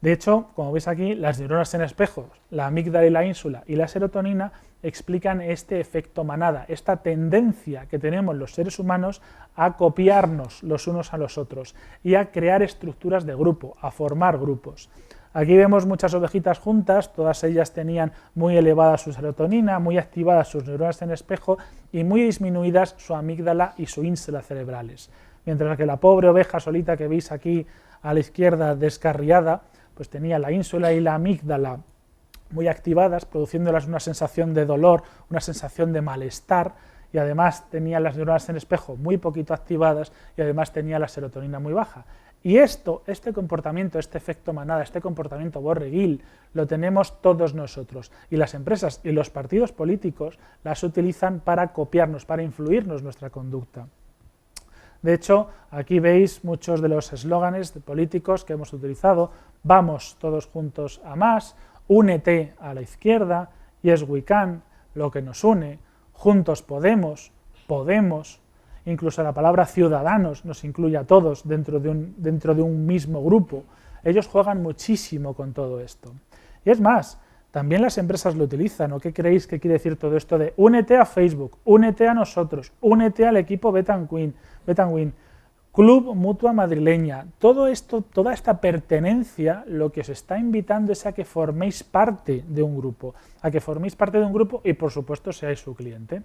De hecho, como veis aquí, las neuronas en espejos, la amígdala y la ínsula y la serotonina explican este efecto manada, esta tendencia que tenemos los seres humanos a copiarnos los unos a los otros y a crear estructuras de grupo, a formar grupos. Aquí vemos muchas ovejitas juntas, todas ellas tenían muy elevada su serotonina, muy activadas sus neuronas en espejo y muy disminuidas su amígdala y su ínsula cerebrales. Mientras que la pobre oveja solita que veis aquí a la izquierda descarriada, pues tenía la ínsula y la amígdala muy activadas, produciéndolas una sensación de dolor, una sensación de malestar, y además tenía las neuronas en espejo muy poquito activadas y además tenía la serotonina muy baja. Y este comportamiento, este efecto manada, este comportamiento borreguil, lo tenemos todos nosotros. Y las empresas y los partidos políticos las utilizan para copiarnos, para influirnos nuestra conducta. De hecho, aquí veis muchos de los eslóganes políticos que hemos utilizado: vamos todos juntos a más, únete a la izquierda, yes we can, lo que nos une, juntos podemos, incluso la palabra ciudadanos nos incluye a todos dentro de un mismo grupo. Ellos juegan muchísimo con todo esto. Y es más, también las empresas lo utilizan. ¿O qué creéis que quiere decir todo esto de únete a Facebook, únete a nosotros, únete al equipo Betanwin, Club Mutua Madrileña? Todo esto, toda esta pertenencia, lo que os está invitando es a que forméis parte de un grupo, y por supuesto seáis su cliente.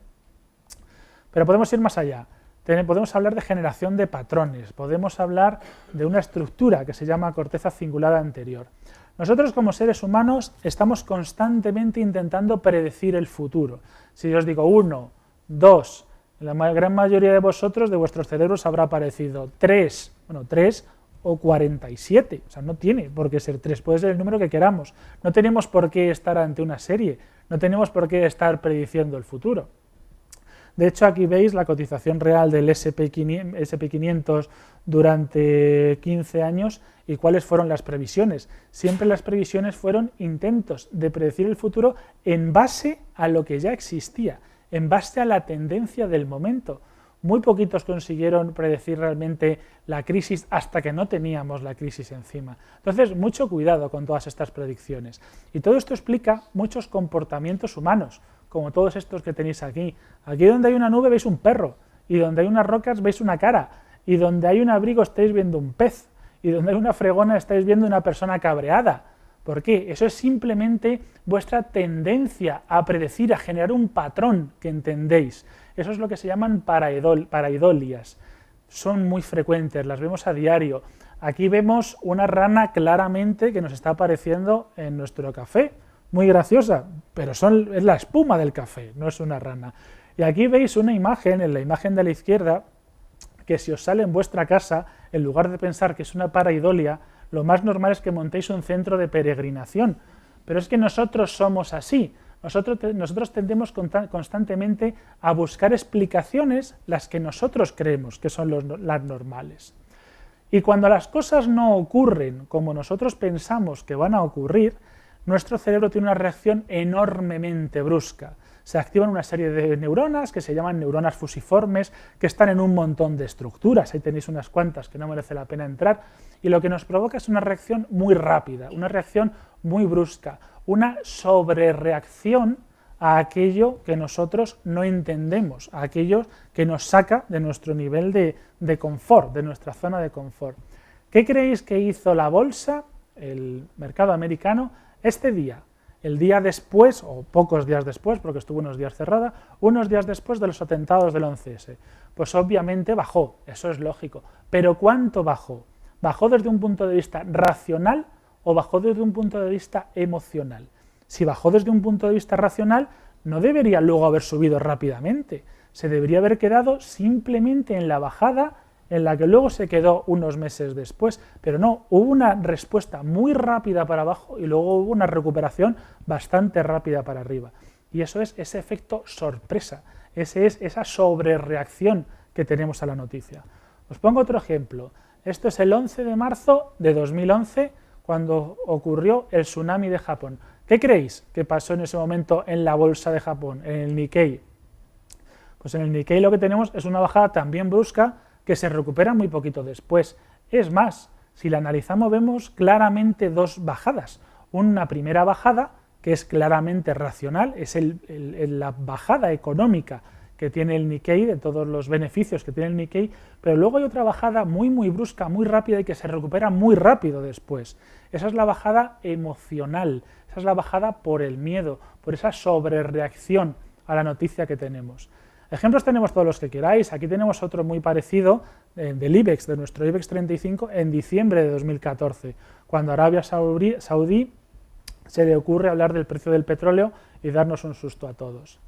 Pero podemos ir más allá. podemos hablar de generación de patrones, podemos hablar de una estructura que se llama corteza cingulada anterior. Nosotros como seres humanos estamos constantemente intentando predecir el futuro. Si yo os digo 1, 2, la gran mayoría de vosotros, de vuestros cerebros, habrá aparecido 3, bueno, 3 o 47, o sea, no tiene por qué ser 3, puede ser el número que queramos. No tenemos por qué estar ante una serie, no tenemos por qué estar prediciendo el futuro. De hecho, aquí veis la cotización real del SP500 durante 15 años y cuáles fueron las previsiones. Siempre las previsiones fueron intentos de predecir el futuro en base a lo que ya existía, en base a la tendencia del momento. Muy poquitos consiguieron predecir realmente la crisis hasta que no teníamos la crisis encima. Entonces, mucho cuidado con todas estas predicciones. Y todo esto explica muchos comportamientos humanos, como todos estos que tenéis aquí. Aquí donde hay una nube veis un perro, y donde hay unas rocas veis una cara, y donde hay un abrigo estáis viendo un pez, y donde hay una fregona estáis viendo una persona cabreada. ¿Por qué? Eso es simplemente vuestra tendencia a predecir, a generar un patrón que entendéis. Eso es lo que se llaman paraidolias. Son muy frecuentes, las vemos a diario. Aquí vemos una rana claramente que nos está apareciendo en nuestro café, muy graciosa, pero es la espuma del café, no es una rana. Y aquí veis una imagen, en la imagen de la izquierda, que si os sale en vuestra casa, en lugar de pensar que es una paraidolia, lo más normal es que montéis un centro de peregrinación. Pero es que nosotros somos así. Nosotros tendemos constantemente a buscar explicaciones, las que nosotros creemos que son las normales. Y cuando las cosas no ocurren como nosotros pensamos que van a ocurrir, nuestro cerebro tiene una reacción enormemente brusca. Se activan una serie de neuronas que se llaman neuronas fusiformes, que están en un montón de estructuras, ahí tenéis unas cuantas que no merece la pena entrar, y lo que nos provoca es una reacción muy rápida, una reacción muy brusca, una sobrereacción a aquello que nosotros no entendemos, a aquello que nos saca de nuestro nivel de confort, de nuestra zona de confort. ¿Qué creéis que hizo la bolsa, el mercado americano, este día? El día después, o pocos días después, porque estuvo unos días cerrada, unos días después de los atentados del 11S. Pues obviamente bajó, eso es lógico. ¿Pero cuánto bajó? ¿Bajó desde un punto de vista racional o bajó desde un punto de vista emocional? Si bajó desde un punto de vista racional, no debería luego haber subido rápidamente. Se debería haber quedado simplemente en la bajada en la que luego se quedó unos meses después, pero no, hubo una respuesta muy rápida para abajo y luego hubo una recuperación bastante rápida para arriba. Y eso es ese efecto sorpresa, es esa sobrereacción que tenemos a la noticia. Os pongo otro ejemplo. Esto es el 11 de marzo de 2011, cuando ocurrió el tsunami de Japón. ¿Qué creéis que pasó en ese momento en la bolsa de Japón, en el Nikkei? Pues en el Nikkei lo que tenemos es una bajada también brusca, que se recupera muy poquito después. Es más, si la analizamos vemos claramente dos bajadas. Una primera bajada, que es claramente racional, es la bajada económica que tiene el Nikkei, de todos los beneficios que tiene el Nikkei, pero luego hay otra bajada muy brusca, muy rápida y que se recupera muy rápido después. Esa es la bajada emocional, esa es la bajada por el miedo, por esa sobrereacción a la noticia que tenemos. Ejemplos tenemos todos los que queráis. Aquí tenemos otro muy parecido del IBEX, de nuestro IBEX 35, en diciembre de 2014, cuando Arabia Saudí se le ocurre hablar del precio del petróleo y darnos un susto a todos.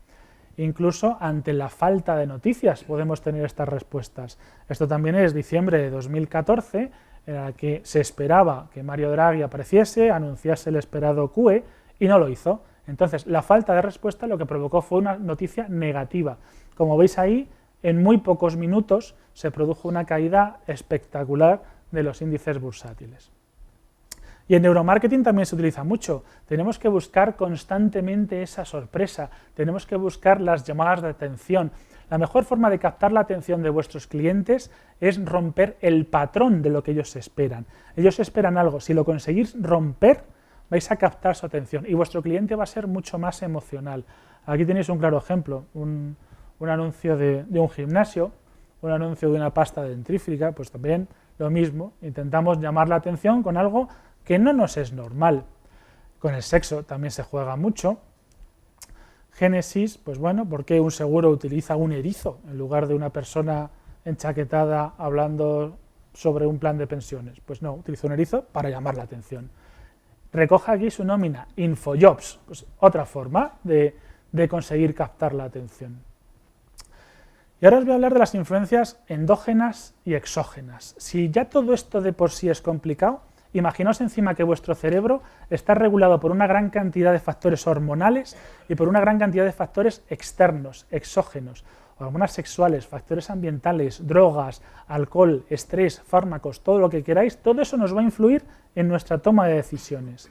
Incluso ante la falta de noticias podemos tener estas respuestas. Esto también es diciembre de 2014, en la que se esperaba que Mario Draghi apareciese, anunciase el esperado QE, y no lo hizo. Entonces, la falta de respuesta lo que provocó fue una noticia negativa. Como veis ahí, en muy pocos minutos se produjo una caída espectacular de los índices bursátiles. Y en neuromarketing también se utiliza mucho. Tenemos que buscar constantemente esa sorpresa, tenemos que buscar las llamadas de atención. La mejor forma de captar la atención de vuestros clientes es romper el patrón de lo que ellos esperan. Ellos esperan algo, si lo conseguís romper, vais a captar su atención y vuestro cliente va a ser mucho más emocional. Aquí tenéis un claro ejemplo, un anuncio de un gimnasio, un anuncio de una pasta dentífrica, pues también lo mismo, intentamos llamar la atención con algo que no nos es normal. Con el sexo también se juega mucho. Génesis, pues bueno, ¿por qué un seguro utiliza un erizo en lugar de una persona enchaquetada hablando sobre un plan de pensiones. Pues no, utiliza un erizo para llamar la atención. Recoja aquí su nómina, Infojobs, pues otra forma de conseguir captar la atención. Y ahora os voy a hablar de las influencias endógenas y exógenas. Si ya todo esto de por sí es complicado, imaginaos encima que vuestro cerebro está regulado por una gran cantidad de factores hormonales y por una gran cantidad de factores externos, exógenos, hormonas sexuales, factores ambientales, drogas, alcohol, estrés, fármacos, todo lo que queráis, todo eso nos va a influir en nuestra toma de decisiones.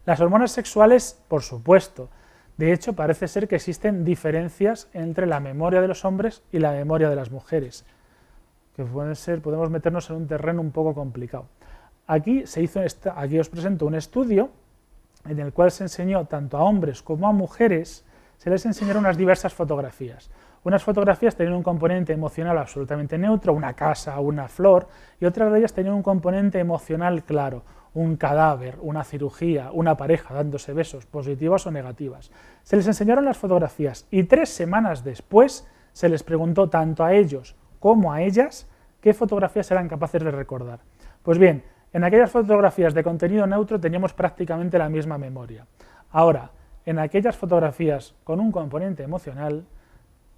Las hormonas sexuales, por supuesto. De hecho, parece ser que existen diferencias entre la memoria de los hombres y la memoria de las mujeres, que podemos meternos en un terreno un poco complicado. Aquí os presento un estudio en el cual se enseñó tanto a hombres como a mujeres, se les enseñaron unas diversas fotografías. Unas fotografías tenían un componente emocional absolutamente neutro, una casa, una flor, y otras de ellas tenían un componente emocional claro, un cadáver, una cirugía, una pareja dándose besos, positivas o negativas. Se les enseñaron las fotografías y 3 semanas después se les preguntó tanto a ellos como a ellas qué fotografías eran capaces de recordar. Pues bien, en aquellas fotografías de contenido neutro teníamos prácticamente la misma memoria. Ahora, en aquellas fotografías con un componente emocional,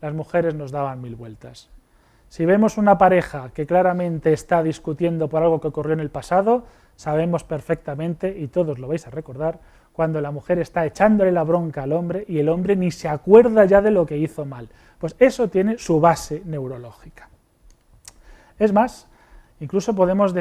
las mujeres nos daban 1000 vueltas. Si vemos una pareja que claramente está discutiendo por algo que ocurrió en el pasado, sabemos perfectamente, y todos lo vais a recordar, cuando la mujer está echándole la bronca al hombre y el hombre ni se acuerda ya de lo que hizo mal. Pues eso tiene su base neurológica. Es más, incluso podemos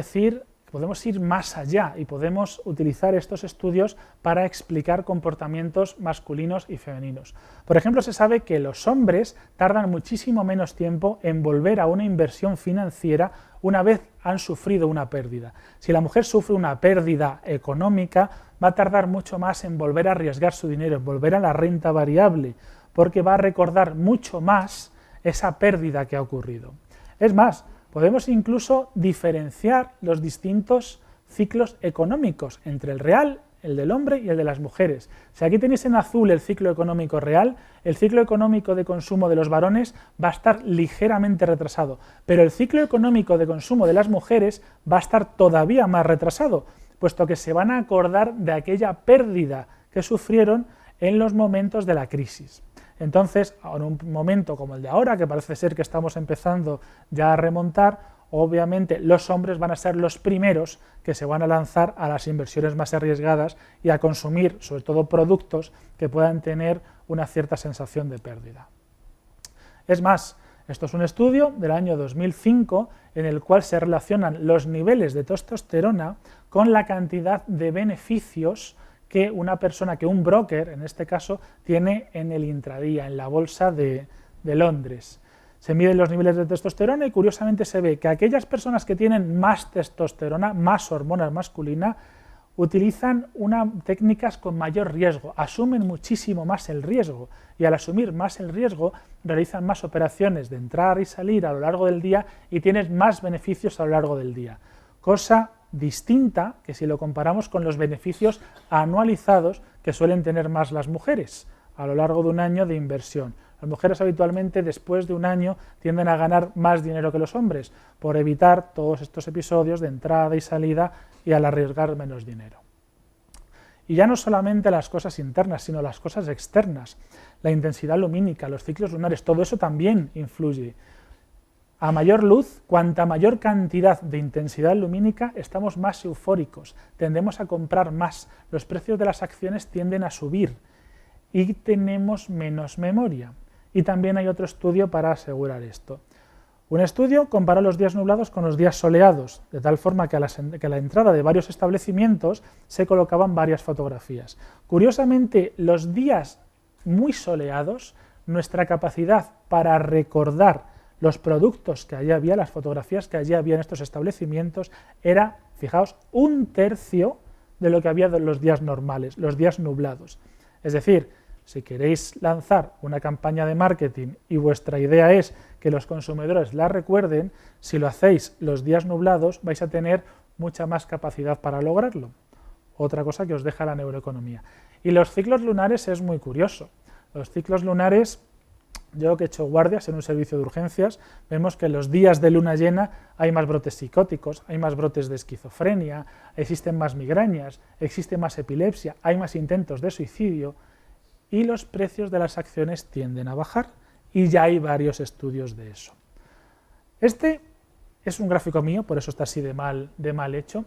ir más allá y podemos utilizar estos estudios para explicar comportamientos masculinos y femeninos. Por ejemplo, se sabe que los hombres tardan muchísimo menos tiempo en volver a una inversión financiera una vez han sufrido una pérdida. Si la mujer sufre una pérdida económica, va a tardar mucho más en volver a arriesgar su dinero, en volver a la renta variable, porque va a recordar mucho más esa pérdida que ha ocurrido. Es más, podemos incluso diferenciar los distintos ciclos económicos entre el real, el del hombre y el de las mujeres. Si aquí tenéis en azul el ciclo económico real, el ciclo económico de consumo de los varones va a estar ligeramente retrasado, pero el ciclo económico de consumo de las mujeres va a estar todavía más retrasado, puesto que se van a acordar de aquella pérdida que sufrieron en los momentos de la crisis. Entonces, en un momento como el de ahora, que parece ser que estamos empezando ya a remontar, obviamente los hombres van a ser los primeros que se van a lanzar a las inversiones más arriesgadas y a consumir, sobre todo, productos que puedan tener una cierta sensación de pérdida. Es más, esto es un estudio del año 2005 en el cual se relacionan los niveles de testosterona con la cantidad de beneficios que una persona, que un broker, en este caso, tiene en el intradía, en la bolsa de Londres. Se miden los niveles de testosterona y curiosamente se ve que aquellas personas que tienen más testosterona, más hormona masculina, utilizan técnicas con mayor riesgo, asumen muchísimo más el riesgo y al asumir más el riesgo realizan más operaciones de entrar y salir a lo largo del día y tienen más beneficios a lo largo del día. Cosa distinta que si lo comparamos con los beneficios anualizados que suelen tener más las mujeres a lo largo de un año de inversión. Las mujeres habitualmente después de un año tienden a ganar más dinero que los hombres por evitar todos estos episodios de entrada y salida y al arriesgar menos dinero. Y ya no solamente las cosas internas, sino las cosas externas, la intensidad lumínica, los ciclos lunares, todo eso también influye. A mayor luz, cuanta mayor cantidad de intensidad lumínica, estamos más eufóricos, tendemos a comprar más, los precios de las acciones tienden a subir y tenemos menos memoria. Y también hay otro estudio para asegurar esto. Un estudio comparó los días nublados con los días soleados, de tal forma que a la entrada de varios establecimientos se colocaban varias fotografías. Curiosamente, los días muy soleados, nuestra capacidad para recordar los productos que allí había, las fotografías que allí había en estos establecimientos, era, fijaos, 1/3 de lo que había de los días normales, los días nublados. Es decir, si queréis lanzar una campaña de marketing y vuestra idea es que los consumidores la recuerden, si lo hacéis los días nublados vais a tener mucha más capacidad para lograrlo. Otra cosa que os deja la neuroeconomía. Y los ciclos lunares es muy curioso. Los ciclos lunares Yo que he hecho guardias en un servicio de urgencias, vemos que en los días de luna llena hay más brotes psicóticos, hay más brotes de esquizofrenia, existen más migrañas, existe más epilepsia, hay más intentos de suicidio y los precios de las acciones tienden a bajar y ya hay varios estudios de eso. Este es un gráfico mío, por eso está así de mal hecho.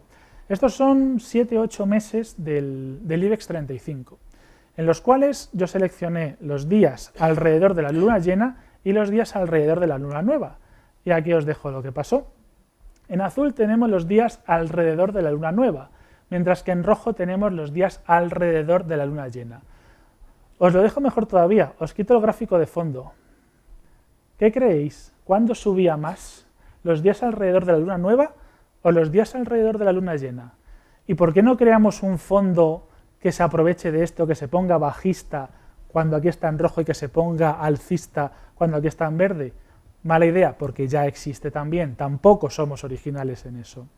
Estos son 7-8 meses del IBEX 35. En los cuales yo seleccioné los días alrededor de la luna llena y los días alrededor de la luna nueva. Y aquí os dejo lo que pasó. En azul tenemos los días alrededor de la luna nueva, mientras que en rojo tenemos los días alrededor de la luna llena. Os lo dejo mejor todavía, os quito el gráfico de fondo. ¿Qué creéis? ¿Cuándo subía más? ¿Los días alrededor de la luna nueva o los días alrededor de la luna llena? ¿Y por qué no creamos un fondo que se aproveche de esto, que se ponga bajista cuando aquí está en rojo y que se ponga alcista cuando aquí está en verde? Mala idea, porque ya existe también, tampoco somos originales en eso.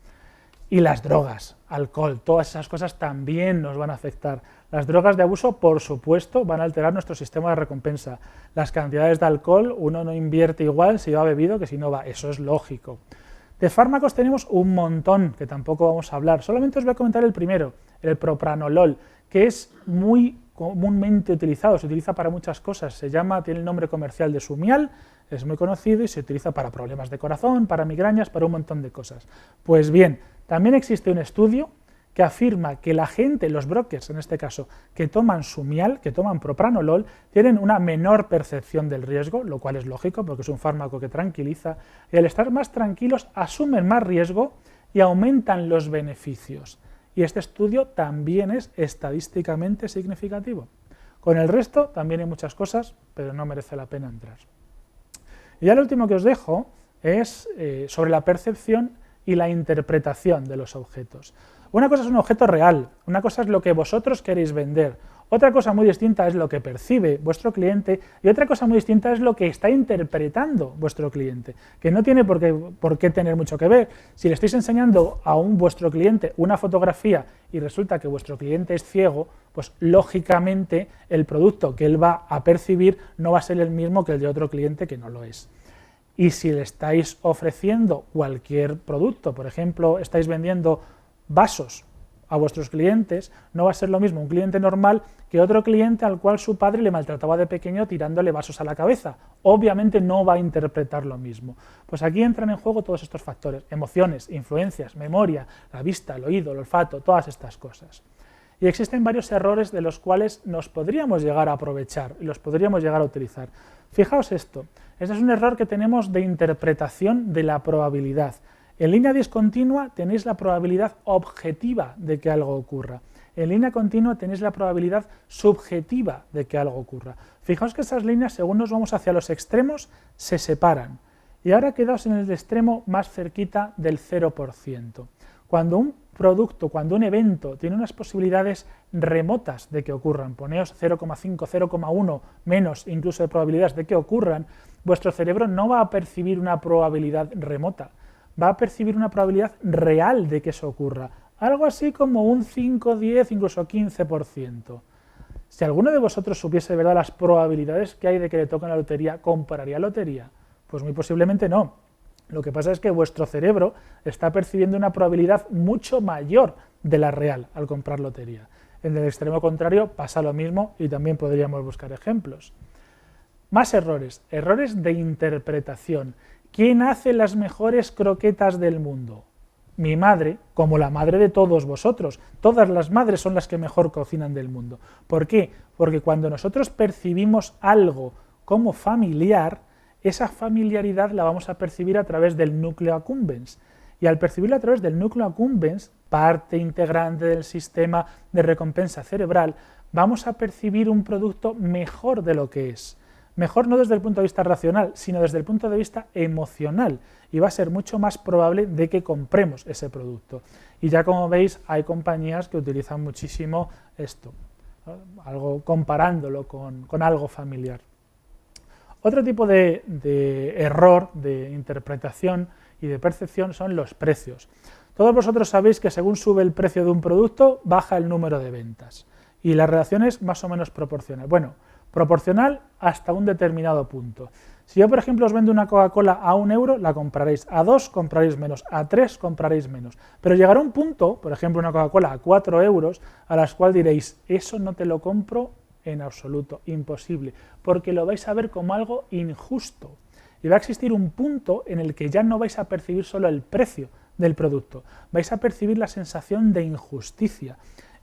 Y las drogas, alcohol, todas esas cosas también nos van a afectar. Las drogas de abuso, por supuesto, van a alterar nuestro sistema de recompensa. Las cantidades de alcohol, uno no invierte igual si va bebido que si no va, eso es lógico. De fármacos tenemos un montón, que tampoco vamos a hablar. Solamente os voy a comentar el primero, el propranolol, que es muy comúnmente utilizado, se utiliza para muchas cosas, tiene el nombre comercial de Sumial, es muy conocido y se utiliza para problemas de corazón, para migrañas, para un montón de cosas. Pues bien, también existe un estudio que afirma que la gente, los brokers en este caso, que toman Sumial, que toman propranolol, tienen una menor percepción del riesgo, lo cual es lógico porque es un fármaco que tranquiliza, y al estar más tranquilos asumen más riesgo y aumentan los beneficios. Y este estudio también es estadísticamente significativo. Con el resto también hay muchas cosas, pero no merece la pena entrar. Y ya lo último que os dejo es sobre la percepción y la interpretación de los objetos. Una cosa es un objeto real, una cosa es lo que vosotros queréis vender, otra cosa muy distinta es lo que percibe vuestro cliente y otra cosa muy distinta es lo que está interpretando vuestro cliente, que no tiene por qué tener mucho que ver. Si le estáis enseñando a vuestro cliente una fotografía y resulta que vuestro cliente es ciego, pues lógicamente el producto que él va a percibir no va a ser el mismo que el de otro cliente que no lo es. Y si le estáis ofreciendo cualquier producto, por ejemplo, estáis vendiendo vasos a vuestros clientes, no va a ser lo mismo un cliente normal que otro cliente al cual su padre le maltrataba de pequeño tirándole vasos a la cabeza. Obviamente no va a interpretar lo mismo. Pues aquí entran en juego todos estos factores, emociones, influencias, memoria, la vista, el oído, el olfato, todas estas cosas. Y existen varios errores de los cuales nos podríamos llegar a aprovechar y los podríamos llegar a utilizar. Fijaos esto, este es un error que tenemos de interpretación de la probabilidad. En línea discontinua tenéis la probabilidad objetiva de que algo ocurra. En línea continua tenéis la probabilidad subjetiva de que algo ocurra. Fijaos que esas líneas, según nos vamos hacia los extremos, se separan. Y ahora quedaos en el extremo más cerquita del 0%. Cuando un producto, cuando un evento tiene unas posibilidades remotas de que ocurran, poneos 0,5, 0,1 menos incluso de probabilidades de que ocurran, vuestro cerebro no va a percibir una probabilidad remota, va a percibir una probabilidad real de que eso ocurra, algo así como un 5, 10, incluso 15%. Si alguno de vosotros supiese de verdad las probabilidades que hay de que le toquen la lotería, ¿compraría lotería? Pues muy posiblemente no. Lo que pasa es que vuestro cerebro está percibiendo una probabilidad mucho mayor de la real al comprar lotería. En el extremo contrario pasa lo mismo y también podríamos buscar ejemplos. Más errores, errores de interpretación. ¿Quién hace las mejores croquetas del mundo? Mi madre, como la madre de todos vosotros. Todas las madres son las que mejor cocinan del mundo. ¿Por qué? Porque cuando nosotros percibimos algo como familiar, esa familiaridad la vamos a percibir a través del núcleo accumbens. Y al percibirlo a través del núcleo accumbens, parte integrante del sistema de recompensa cerebral, vamos a percibir un producto mejor de lo que es. Mejor no desde el punto de vista racional, sino desde el punto de vista emocional. Y va a ser mucho más probable de que compremos ese producto. Y ya como veis, hay compañías que utilizan muchísimo esto, algo comparándolo con algo familiar. Otro tipo de error de interpretación y de percepción son los precios. Todos vosotros sabéis que según sube el precio de un producto, baja el número de ventas. Y la relación es más o menos proporcional. Bueno, proporcional hasta un determinado punto. Si yo, por ejemplo, os vendo una Coca-Cola a 1 euro, la compraréis, a 2 compraréis menos, a 3 compraréis menos. Pero llegará un punto, por ejemplo, una Coca-Cola a 4 euros, a las cuales diréis, eso no te lo compro en absoluto, imposible, porque lo vais a ver como algo injusto. Y va a existir un punto en el que ya no vais a percibir solo el precio del producto, vais a percibir la sensación de injusticia.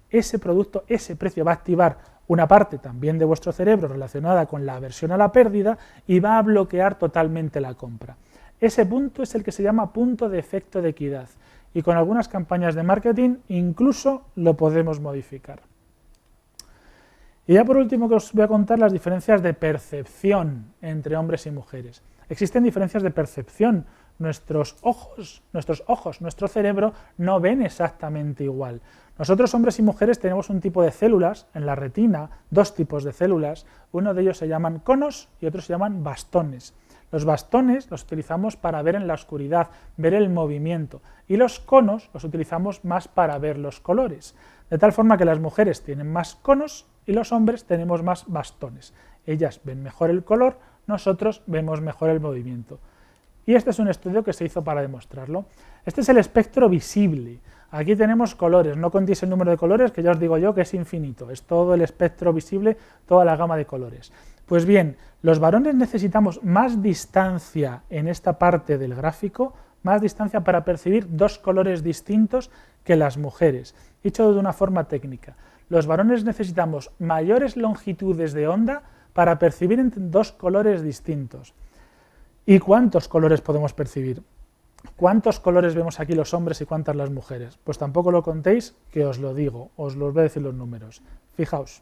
Ese producto, ese precio va a activar una parte también de vuestro cerebro relacionada con la aversión a la pérdida y va a bloquear totalmente la compra. Ese punto es el que se llama punto de efecto de equidad y con algunas campañas de marketing incluso lo podemos modificar. Y ya por último que os voy a contar las diferencias de percepción entre hombres y mujeres. Existen diferencias de percepción. Nuestros ojos, nuestro cerebro no ven exactamente igual. Nosotros, hombres y mujeres, tenemos un tipo de células en la retina, 2 tipos de células. Uno de ellos se llaman conos y otros se llaman bastones. Los bastones los utilizamos para ver en la oscuridad, ver el movimiento, y los conos los utilizamos más para ver los colores. De tal forma que las mujeres tienen más conos y los hombres tenemos más bastones. Ellas ven mejor el color, nosotros vemos mejor el movimiento. Y este es un estudio que se hizo para demostrarlo. Este es el espectro visible. Aquí tenemos colores, no contéis el número de colores, que ya os digo yo que es infinito. Es todo el espectro visible, toda la gama de colores. Pues bien, los varones necesitamos más distancia en esta parte del gráfico, más distancia para percibir 2 colores distintos que las mujeres. Dicho de una forma técnica, los varones necesitamos mayores longitudes de onda para percibir entre 2 colores distintos. ¿Y cuántos colores podemos percibir? ¿Cuántos colores vemos aquí los hombres y cuántas las mujeres? Pues tampoco lo contéis, que os lo digo, os los voy a decir los números. Fijaos,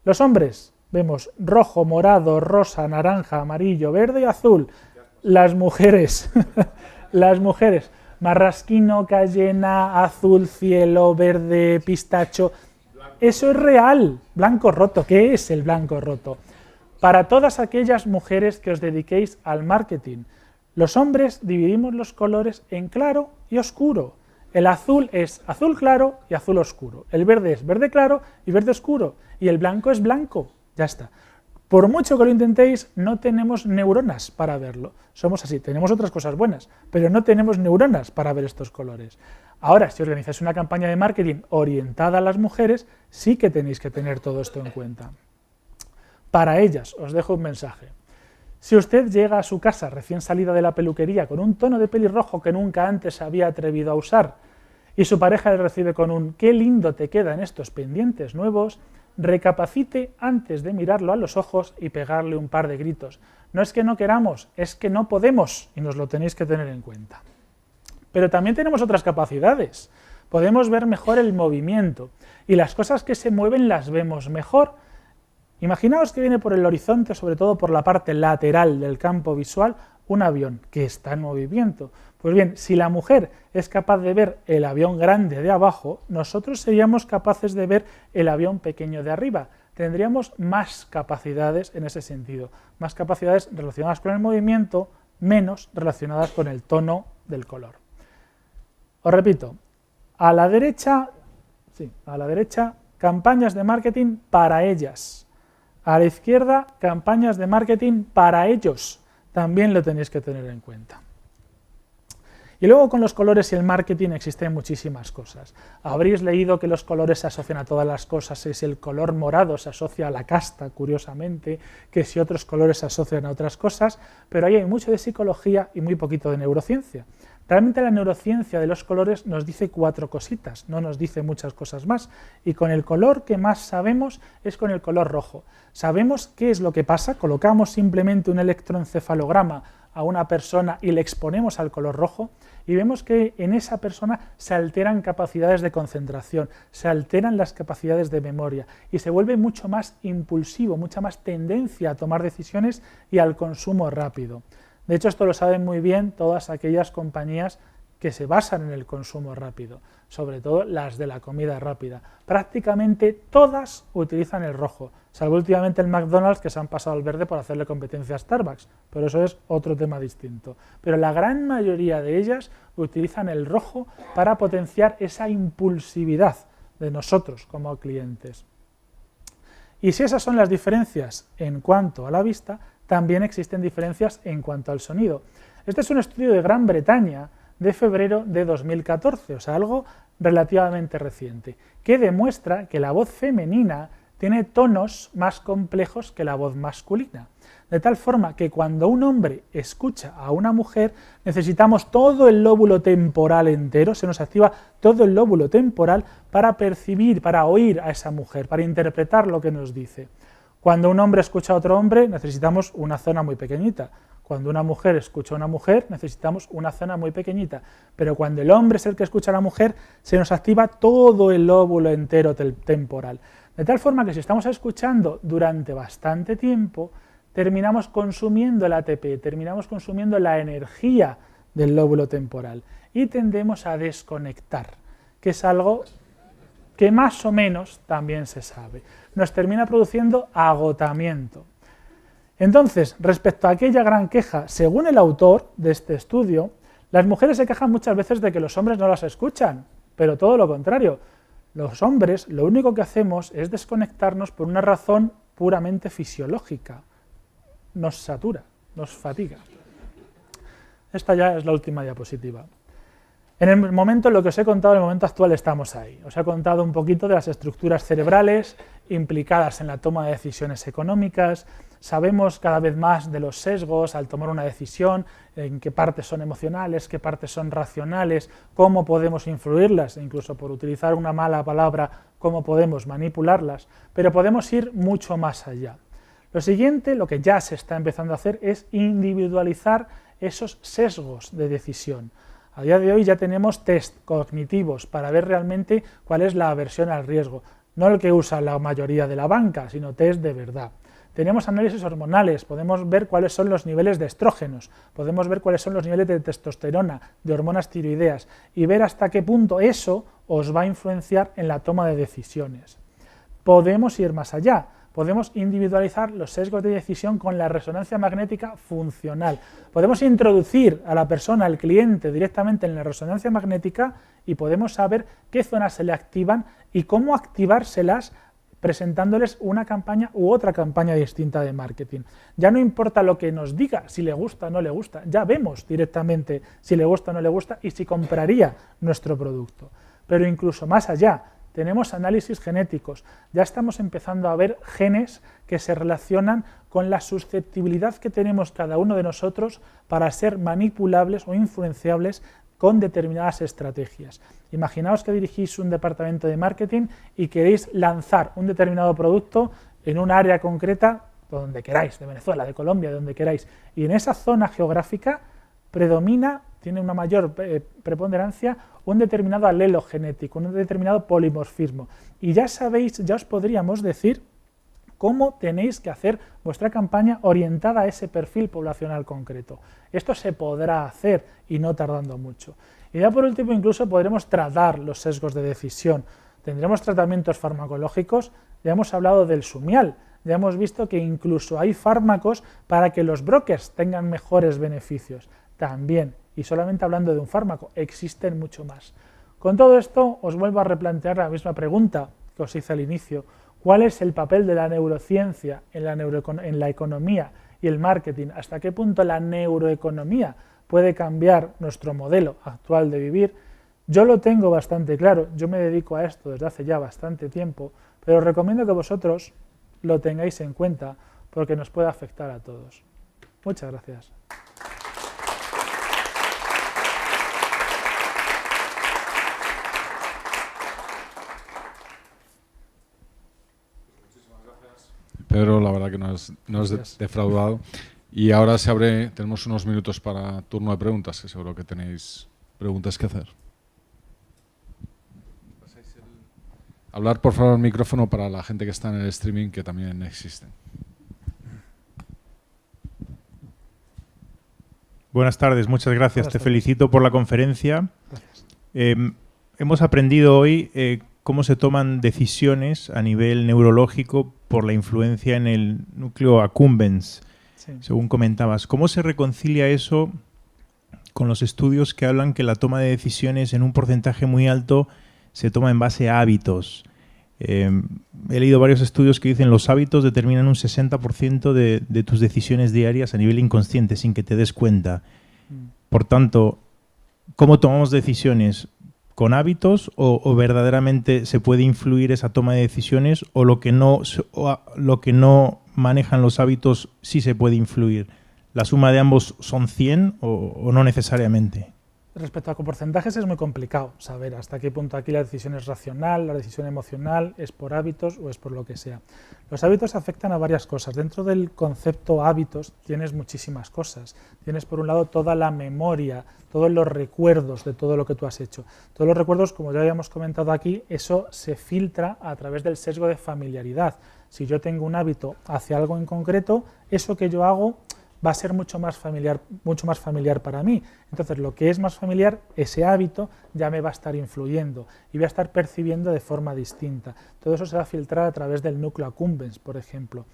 los hombres vemos rojo, morado, rosa, naranja, amarillo, verde y azul. Las mujeres, marrasquino, cayena, azul, cielo, verde, pistacho. Eso es real, blanco roto. ¿Qué es el blanco roto? Para todas aquellas mujeres que os dediquéis al marketing, los hombres dividimos los colores en claro y oscuro. El azul es azul claro y azul oscuro. El verde es verde claro y verde oscuro. Y el blanco es blanco. Ya está. Por mucho que lo intentéis, no tenemos neuronas para verlo. Somos así, tenemos otras cosas buenas, pero no tenemos neuronas para ver estos colores. Ahora, si organizáis una campaña de marketing orientada a las mujeres, sí que tenéis que tener todo esto en cuenta. Para ellas, os dejo un mensaje. Si usted llega a su casa recién salida de la peluquería con un tono de pelirrojo que nunca antes se había atrevido a usar y su pareja le recibe con un «qué lindo te quedan estos pendientes nuevos», recapacite antes de mirarlo a los ojos y pegarle un par de gritos. No es que no queramos, es que no podemos y nos lo tenéis que tener en cuenta. Pero también tenemos otras capacidades. Podemos ver mejor el movimiento y las cosas que se mueven las vemos mejor. Imaginaos que viene por el horizonte, sobre todo por la parte lateral del campo visual, un avión que está en movimiento. Pues bien, si la mujer es capaz de ver el avión grande de abajo, nosotros seríamos capaces de ver el avión pequeño de arriba. Tendríamos más capacidades en ese sentido, más capacidades relacionadas con el movimiento, menos relacionadas con el tono del color. Os repito, a la derecha, campañas de marketing para ellas. A la izquierda, campañas de marketing para ellos. También lo tenéis que tener en cuenta. Y luego con los colores y el marketing existen muchísimas cosas. Habréis leído que los colores se asocian a todas las cosas, que si el color morado se asocia a la casta, curiosamente, que si otros colores se asocian a otras cosas, pero ahí hay mucho de psicología y muy poquito de neurociencia. Realmente la neurociencia de los colores nos dice 4 cositas, no nos dice muchas cosas más, y con el color que más sabemos es con el color rojo. Sabemos qué es lo que pasa, colocamos simplemente un electroencefalograma a una persona y le exponemos al color rojo y vemos que en esa persona se alteran capacidades de concentración, se alteran las capacidades de memoria y se vuelve mucho más impulsivo, mucha más tendencia a tomar decisiones y al consumo rápido. De hecho, esto lo saben muy bien todas aquellas compañías que se basan en el consumo rápido, sobre todo las de la comida rápida. Prácticamente todas utilizan el rojo, salvo últimamente el McDonald's, que se han pasado al verde por hacerle competencia a Starbucks, pero eso es otro tema distinto. Pero la gran mayoría de ellas utilizan el rojo para potenciar esa impulsividad de nosotros como clientes. Y si esas son las diferencias en cuanto a la vista, también existen diferencias en cuanto al sonido. Este es un estudio de Gran Bretaña de febrero de 2014, o sea, algo relativamente reciente, que demuestra que la voz femenina tiene tonos más complejos que la voz masculina. De tal forma que cuando un hombre escucha a una mujer, necesitamos todo el lóbulo temporal entero, se nos activa todo el lóbulo temporal para percibir, para oír a esa mujer, para interpretar lo que nos dice. Cuando un hombre escucha a otro hombre, necesitamos una zona muy pequeñita. Cuando una mujer escucha a una mujer, necesitamos una zona muy pequeñita. Pero cuando el hombre es el que escucha a la mujer, se nos activa todo el lóbulo entero temporal. De tal forma que si estamos escuchando durante bastante tiempo, terminamos consumiendo el ATP, terminamos consumiendo la energía del lóbulo temporal y tendemos a desconectar, que es algo que más o menos también se sabe. Nos termina produciendo agotamiento. Entonces, respecto a aquella gran queja, según el autor de este estudio, las mujeres se quejan muchas veces de que los hombres no las escuchan, pero todo lo contrario. Los hombres lo único que hacemos es desconectarnos por una razón puramente fisiológica. Nos satura, nos fatiga. Esta ya es la última diapositiva. En el momento, en lo que os he contado, en el momento actual estamos ahí. Os he contado un poquito de las estructuras cerebrales implicadas en la toma de decisiones económicas. Sabemos cada vez más de los sesgos al tomar una decisión, en qué partes son emocionales, qué partes son racionales, cómo podemos influirlas, incluso por utilizar una mala palabra, cómo podemos manipularlas, pero podemos ir mucho más allá. Lo siguiente, lo que ya se está empezando a hacer, es individualizar esos sesgos de decisión. A día de hoy ya tenemos test cognitivos para ver realmente cuál es la aversión al riesgo. No el que usa la mayoría de la banca, sino test de verdad. Tenemos análisis hormonales, podemos ver cuáles son los niveles de estrógenos, podemos ver cuáles son los niveles de testosterona, de hormonas tiroideas y ver hasta qué punto eso os va a influenciar en la toma de decisiones. Podemos ir más allá. Podemos individualizar los sesgos de decisión con la resonancia magnética funcional. Podemos introducir a la persona, al cliente, directamente en la resonancia magnética y podemos saber qué zonas se le activan y cómo activárselas presentándoles una campaña u otra campaña distinta de marketing. Ya no importa lo que nos diga, si le gusta o no le gusta, ya vemos directamente si le gusta o no le gusta y si compraría nuestro producto. Pero incluso más allá, tenemos análisis genéticos, ya estamos empezando a ver genes que se relacionan con la susceptibilidad que tenemos cada uno de nosotros para ser manipulables o influenciables con determinadas estrategias. Imaginaos que dirigís un departamento de marketing y queréis lanzar un determinado producto en un área concreta, donde queráis, de Venezuela, de Colombia, de donde queráis, y en esa zona geográfica predomina, tiene una mayor preponderancia, un determinado alelo genético, un determinado polimorfismo. Y ya sabéis, ya os podríamos decir cómo tenéis que hacer vuestra campaña orientada a ese perfil poblacional concreto. Esto se podrá hacer y no tardando mucho. Y ya por último, incluso podremos tratar los sesgos de decisión. Tendremos tratamientos farmacológicos, ya hemos hablado del Sumial, ya hemos visto que incluso hay fármacos para que los brokers tengan mejores beneficios. También, y solamente hablando de un fármaco, existen mucho más. Con todo esto, os vuelvo a replantear la misma pregunta que os hice al inicio. ¿Cuál es el papel de la neurociencia en la economía y el marketing? ¿Hasta qué punto la neuroeconomía puede cambiar nuestro modelo actual de vivir? Yo lo tengo bastante claro, yo me dedico a esto desde hace ya bastante tiempo, pero os recomiendo que vosotros lo tengáis en cuenta porque nos puede afectar a todos. Muchas gracias. Pedro, la verdad que nos has defraudado. Y ahora tenemos unos minutos para turno de preguntas, que seguro que tenéis preguntas que hacer. Hablar, por favor, al micrófono para la gente que está en el streaming, que también existen. Buenas tardes, muchas gracias. Buenas tardes. Te felicito por la conferencia. Gracias. Hemos aprendido hoy cómo se toman decisiones a nivel neurológico por la influencia en el núcleo accumbens, Sí. según comentabas. ¿Cómo se reconcilia eso con los estudios que hablan que la toma de decisiones en un porcentaje muy alto se toma en base a hábitos? He leído varios estudios que dicen los hábitos determinan un 60% de tus decisiones diarias a nivel inconsciente, sin que te des cuenta. Por tanto, ¿cómo tomamos decisiones? ¿Con hábitos o verdaderamente se puede influir esa toma de decisiones o lo que no manejan los hábitos sí se puede influir? ¿La suma de ambos son 100 o no necesariamente? Respecto a porcentajes es muy complicado saber hasta qué punto aquí la decisión es racional, la decisión emocional, es por hábitos o es por lo que sea. Los hábitos afectan a varias cosas. Dentro del concepto hábitos tienes muchísimas cosas. Tienes por un lado toda la memoria, todos los recuerdos de todo lo que tú has hecho. Todos los recuerdos, como ya habíamos comentado aquí, eso se filtra a través del sesgo de familiaridad. Si yo tengo un hábito hacia algo en concreto, eso que yo hago va a ser mucho más familiar para mí. Entonces, lo que es más familiar, ese hábito ya me va a estar influyendo y voy a estar percibiendo de forma distinta. Todo eso se va a filtrar a través del núcleo accumbens, por ejemplo.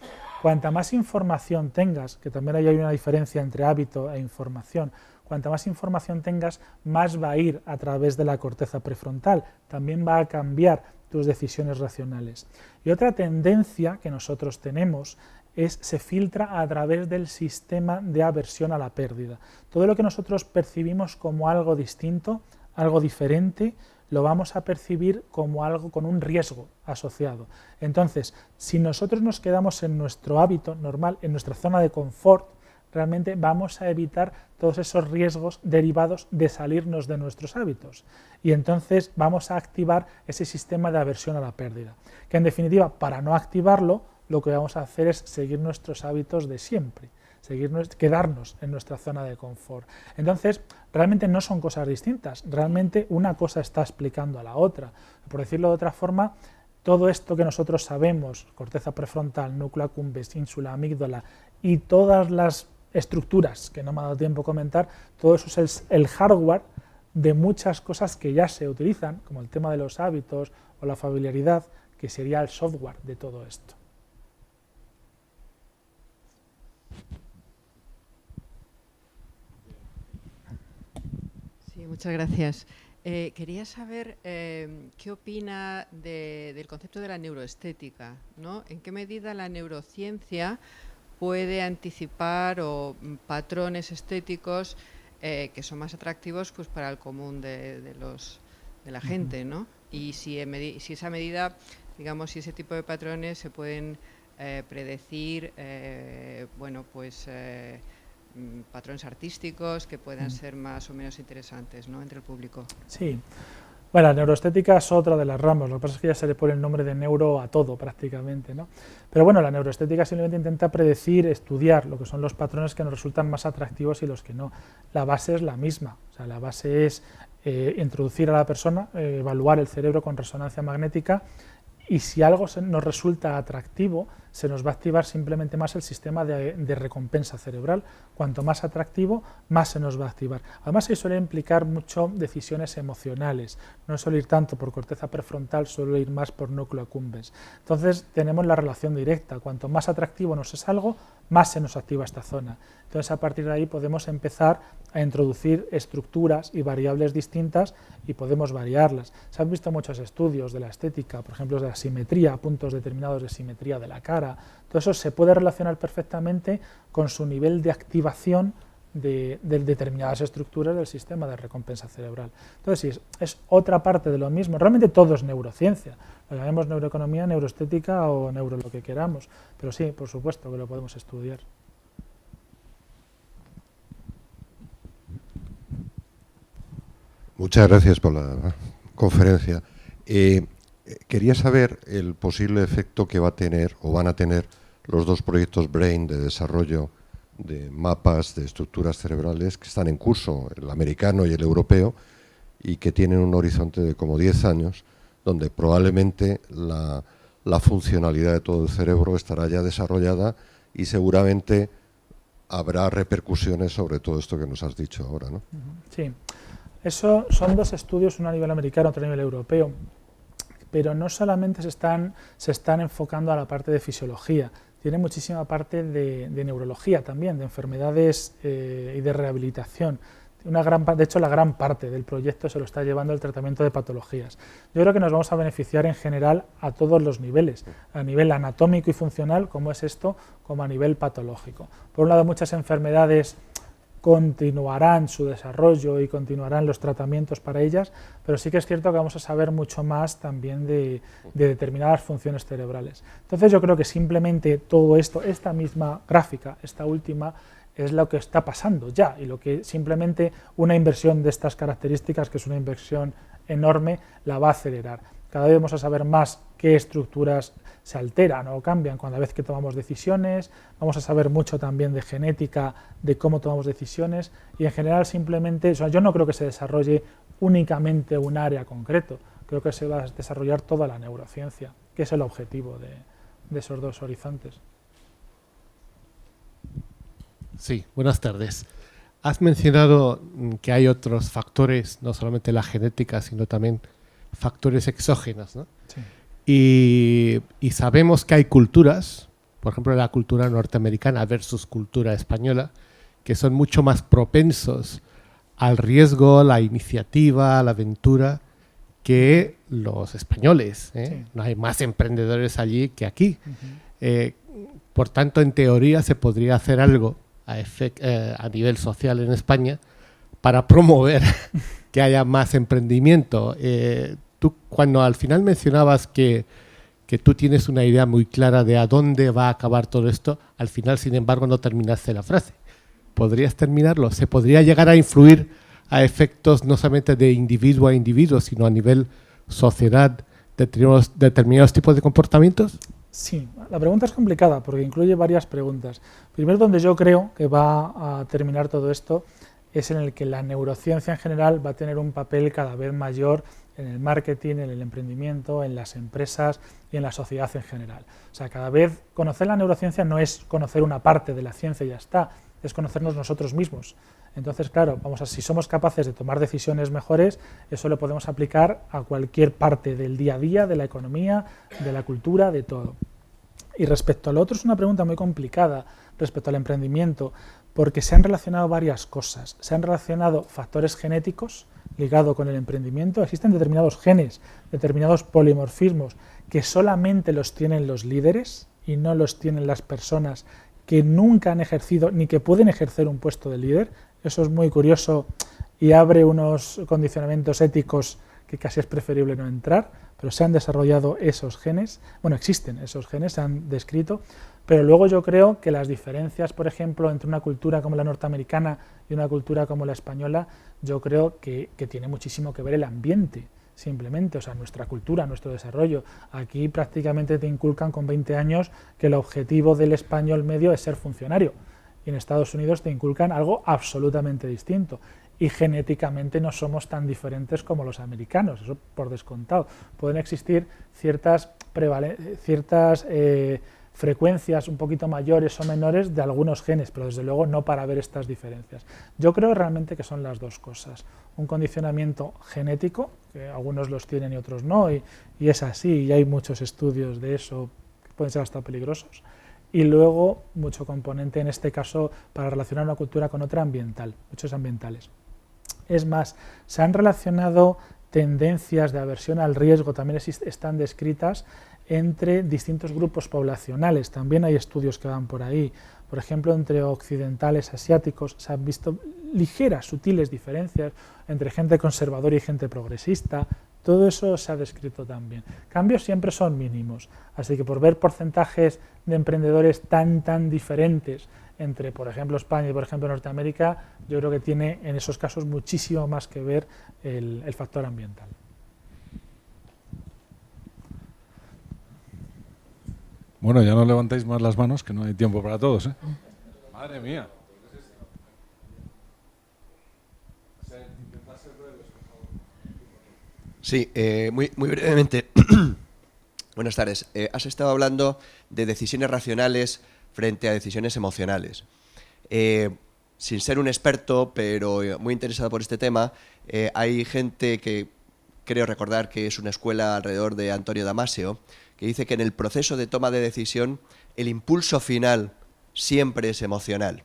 Cuanta más información tengas, que también hay una diferencia entre hábito e información, cuanta más información tengas, más va a ir a través de la corteza prefrontal, también va a cambiar tus decisiones racionales. Y otra tendencia que nosotros tenemos se filtra a través del sistema de aversión a la pérdida. Todo lo que nosotros percibimos como algo distinto, algo diferente, lo vamos a percibir como algo con un riesgo asociado. Entonces, si nosotros nos quedamos en nuestro hábito normal, en nuestra zona de confort, realmente vamos a evitar todos esos riesgos derivados de salirnos de nuestros hábitos. Y entonces vamos a activar ese sistema de aversión a la pérdida. Que en definitiva, para no activarlo, lo que vamos a hacer es seguir nuestros hábitos de siempre, quedarnos en nuestra zona de confort. Entonces, realmente no son cosas distintas, realmente una cosa está explicando a la otra. Por decirlo de otra forma, todo esto que nosotros sabemos, corteza prefrontal, núcleo accumbens, ínsula, amígdala y todas las estructuras que no me ha dado tiempo a comentar, todo eso es el hardware de muchas cosas que ya se utilizan, como el tema de los hábitos o la familiaridad, que sería el software de todo esto. Sí, muchas gracias. Quería saber qué opina del concepto de la neuroestética, ¿no? ¿En qué medida la neurociencia puede anticipar patrones estéticos que son más atractivos pues, para el común de la gente, ¿no? Y si esa medida, digamos, si ese tipo de patrones se pueden predecir, patrones artísticos que puedan ser más o menos interesantes, ¿no?, entre el público. Sí. Bueno, la neuroestética es otra de las ramas, lo que pasa es que ya se le pone el nombre de neuro a todo prácticamente, ¿no? Pero bueno, la neuroestética simplemente intenta predecir, estudiar lo que son los patrones que nos resultan más atractivos y los que no. La base es la misma, o sea, la base es introducir a la persona, evaluar el cerebro con resonancia magnética y si algo nos resulta atractivo, se nos va a activar simplemente más el sistema de recompensa cerebral. Cuanto más atractivo, más se nos va a activar. Además, eso suele implicar mucho decisiones emocionales. No suele ir tanto por corteza prefrontal, suele ir más por núcleo accumbens. Entonces, tenemos la relación directa. Cuanto más atractivo nos es algo, más se nos activa esta zona. Entonces, a partir de ahí podemos empezar a introducir estructuras y variables distintas y podemos variarlas. Se han visto muchos estudios de la estética, por ejemplo, de la simetría, puntos determinados de simetría de la cara. Todo eso se puede relacionar perfectamente con su nivel de activación de determinadas estructuras del sistema de recompensa cerebral. Entonces, sí, es otra parte de lo mismo. Realmente todo es neurociencia. Lo llamemos neuroeconomía, neuroestética o neuro lo que queramos. Pero sí, por supuesto que lo podemos estudiar. Muchas gracias por la conferencia. Quería saber el posible efecto que va a tener o van a tener los dos proyectos BRAIN de desarrollo de mapas de estructuras cerebrales que están en curso, el americano y el europeo, y que tienen un horizonte de como 10 años, donde probablemente la funcionalidad de todo el cerebro estará ya desarrollada y seguramente habrá repercusiones sobre todo esto que nos has dicho ahora, ¿no? Sí, eso son dos estudios, uno a nivel americano, otro a nivel europeo, pero no solamente se están enfocando a la parte de fisiología, tiene muchísima parte de neurología también, de enfermedades y de rehabilitación. De hecho, la gran parte del proyecto se lo está llevando el tratamiento de patologías. Yo creo que nos vamos a beneficiar en general a todos los niveles, a nivel anatómico y funcional, como es esto, como a nivel patológico. Por un lado, muchas enfermedades continuarán su desarrollo y continuarán los tratamientos para ellas, pero sí que es cierto que vamos a saber mucho más también de determinadas funciones cerebrales. Entonces yo creo que simplemente todo esto, esta misma gráfica, esta última, es lo que está pasando ya, y lo que simplemente una inversión de estas características, que es una inversión enorme, la va a acelerar. Cada vez vamos a saber más qué estructuras se alteran o cambian cada vez que tomamos decisiones, vamos a saber mucho también de genética, de cómo tomamos decisiones, y en general simplemente, yo no creo que se desarrolle únicamente un área concreto, creo que se va a desarrollar toda la neurociencia, que es el objetivo de esos dos horizontes. Sí, buenas tardes. Has mencionado que hay otros factores, no solamente la genética, sino también factores exógenos, ¿no? Sí. Y sabemos que hay culturas, por ejemplo la cultura norteamericana versus cultura española, que son mucho más propensos al riesgo, la iniciativa, la aventura, que los españoles, ¿eh? Sí. No hay más emprendedores allí que aquí. Por tanto, en teoría se podría hacer algo a nivel social en España para promover que haya más emprendimiento. Tú cuando al final mencionabas que tú tienes una idea muy clara de a dónde va a acabar todo esto, al final, sin embargo, no terminaste la frase. ¿Podrías terminarlo? ¿Se podría llegar a influir a efectos no solamente de individuo a individuo, sino a nivel sociedad, determinados tipos de comportamientos? Sí, la pregunta es complicada porque incluye varias preguntas. Primero, donde yo creo que va a terminar todo esto es en el que la neurociencia en general va a tener un papel cada vez mayor en el marketing, en el emprendimiento, en las empresas y en la sociedad en general. O sea, cada vez conocer la neurociencia no es conocer una parte de la ciencia y ya está, es conocernos nosotros mismos. Entonces, claro, si somos capaces de tomar decisiones mejores, eso lo podemos aplicar a cualquier parte del día a día, de la economía, de la cultura, de todo. Y respecto al otro, es una pregunta muy complicada, respecto al emprendimiento, porque se han relacionado varias cosas. Se han relacionado factores genéticos ligados con el emprendimiento. Existen determinados genes, determinados polimorfismos que solamente los tienen los líderes y no los tienen las personas que nunca han ejercido ni que pueden ejercer un puesto de líder. Eso es muy curioso y abre unos condicionamientos éticos que casi es preferible no entrar, pero se han desarrollado esos genes, bueno, existen esos genes, se han descrito, pero luego yo creo que las diferencias, por ejemplo, entre una cultura como la norteamericana y una cultura como la española, yo creo que tiene muchísimo que ver el ambiente, simplemente, o sea, nuestra cultura, nuestro desarrollo. Aquí prácticamente te inculcan con 20 años que el objetivo del español medio es ser funcionario, y en Estados Unidos te inculcan algo absolutamente distinto. Y genéticamente no somos tan diferentes como los americanos, eso por descontado. Pueden existir ciertas frecuencias un poquito mayores o menores de algunos genes, pero desde luego no para ver estas diferencias. Yo creo realmente que son las dos cosas. Un condicionamiento genético, que algunos los tienen y otros no, y es así, y hay muchos estudios de eso que pueden ser hasta peligrosos. Y luego mucho componente, en este caso, para relacionar una cultura con otra ambiental, muchos ambientales. Es más, se han relacionado tendencias de aversión al riesgo, también están descritas entre distintos grupos poblacionales, también hay estudios que van por ahí. Por ejemplo, entre occidentales, asiáticos, se han visto ligeras, sutiles diferencias entre gente conservadora y gente progresista. Todo eso se ha descrito también. Cambios siempre son mínimos, así que por ver porcentajes de emprendedores tan diferentes entre, por ejemplo, España y, por ejemplo, Norteamérica, yo creo que tiene en esos casos muchísimo más que ver el factor ambiental. Bueno, ya no levantéis más las manos, que no hay tiempo para todos, ¿eh? Madre mía. Sí, muy brevemente. Buenas tardes. Has estado hablando de decisiones racionales frente a decisiones emocionales. Sin ser un experto, pero muy interesado por este tema, hay gente que creo recordar que es una escuela alrededor de Antonio Damasio, que dice que en el proceso de toma de decisión el impulso final siempre es emocional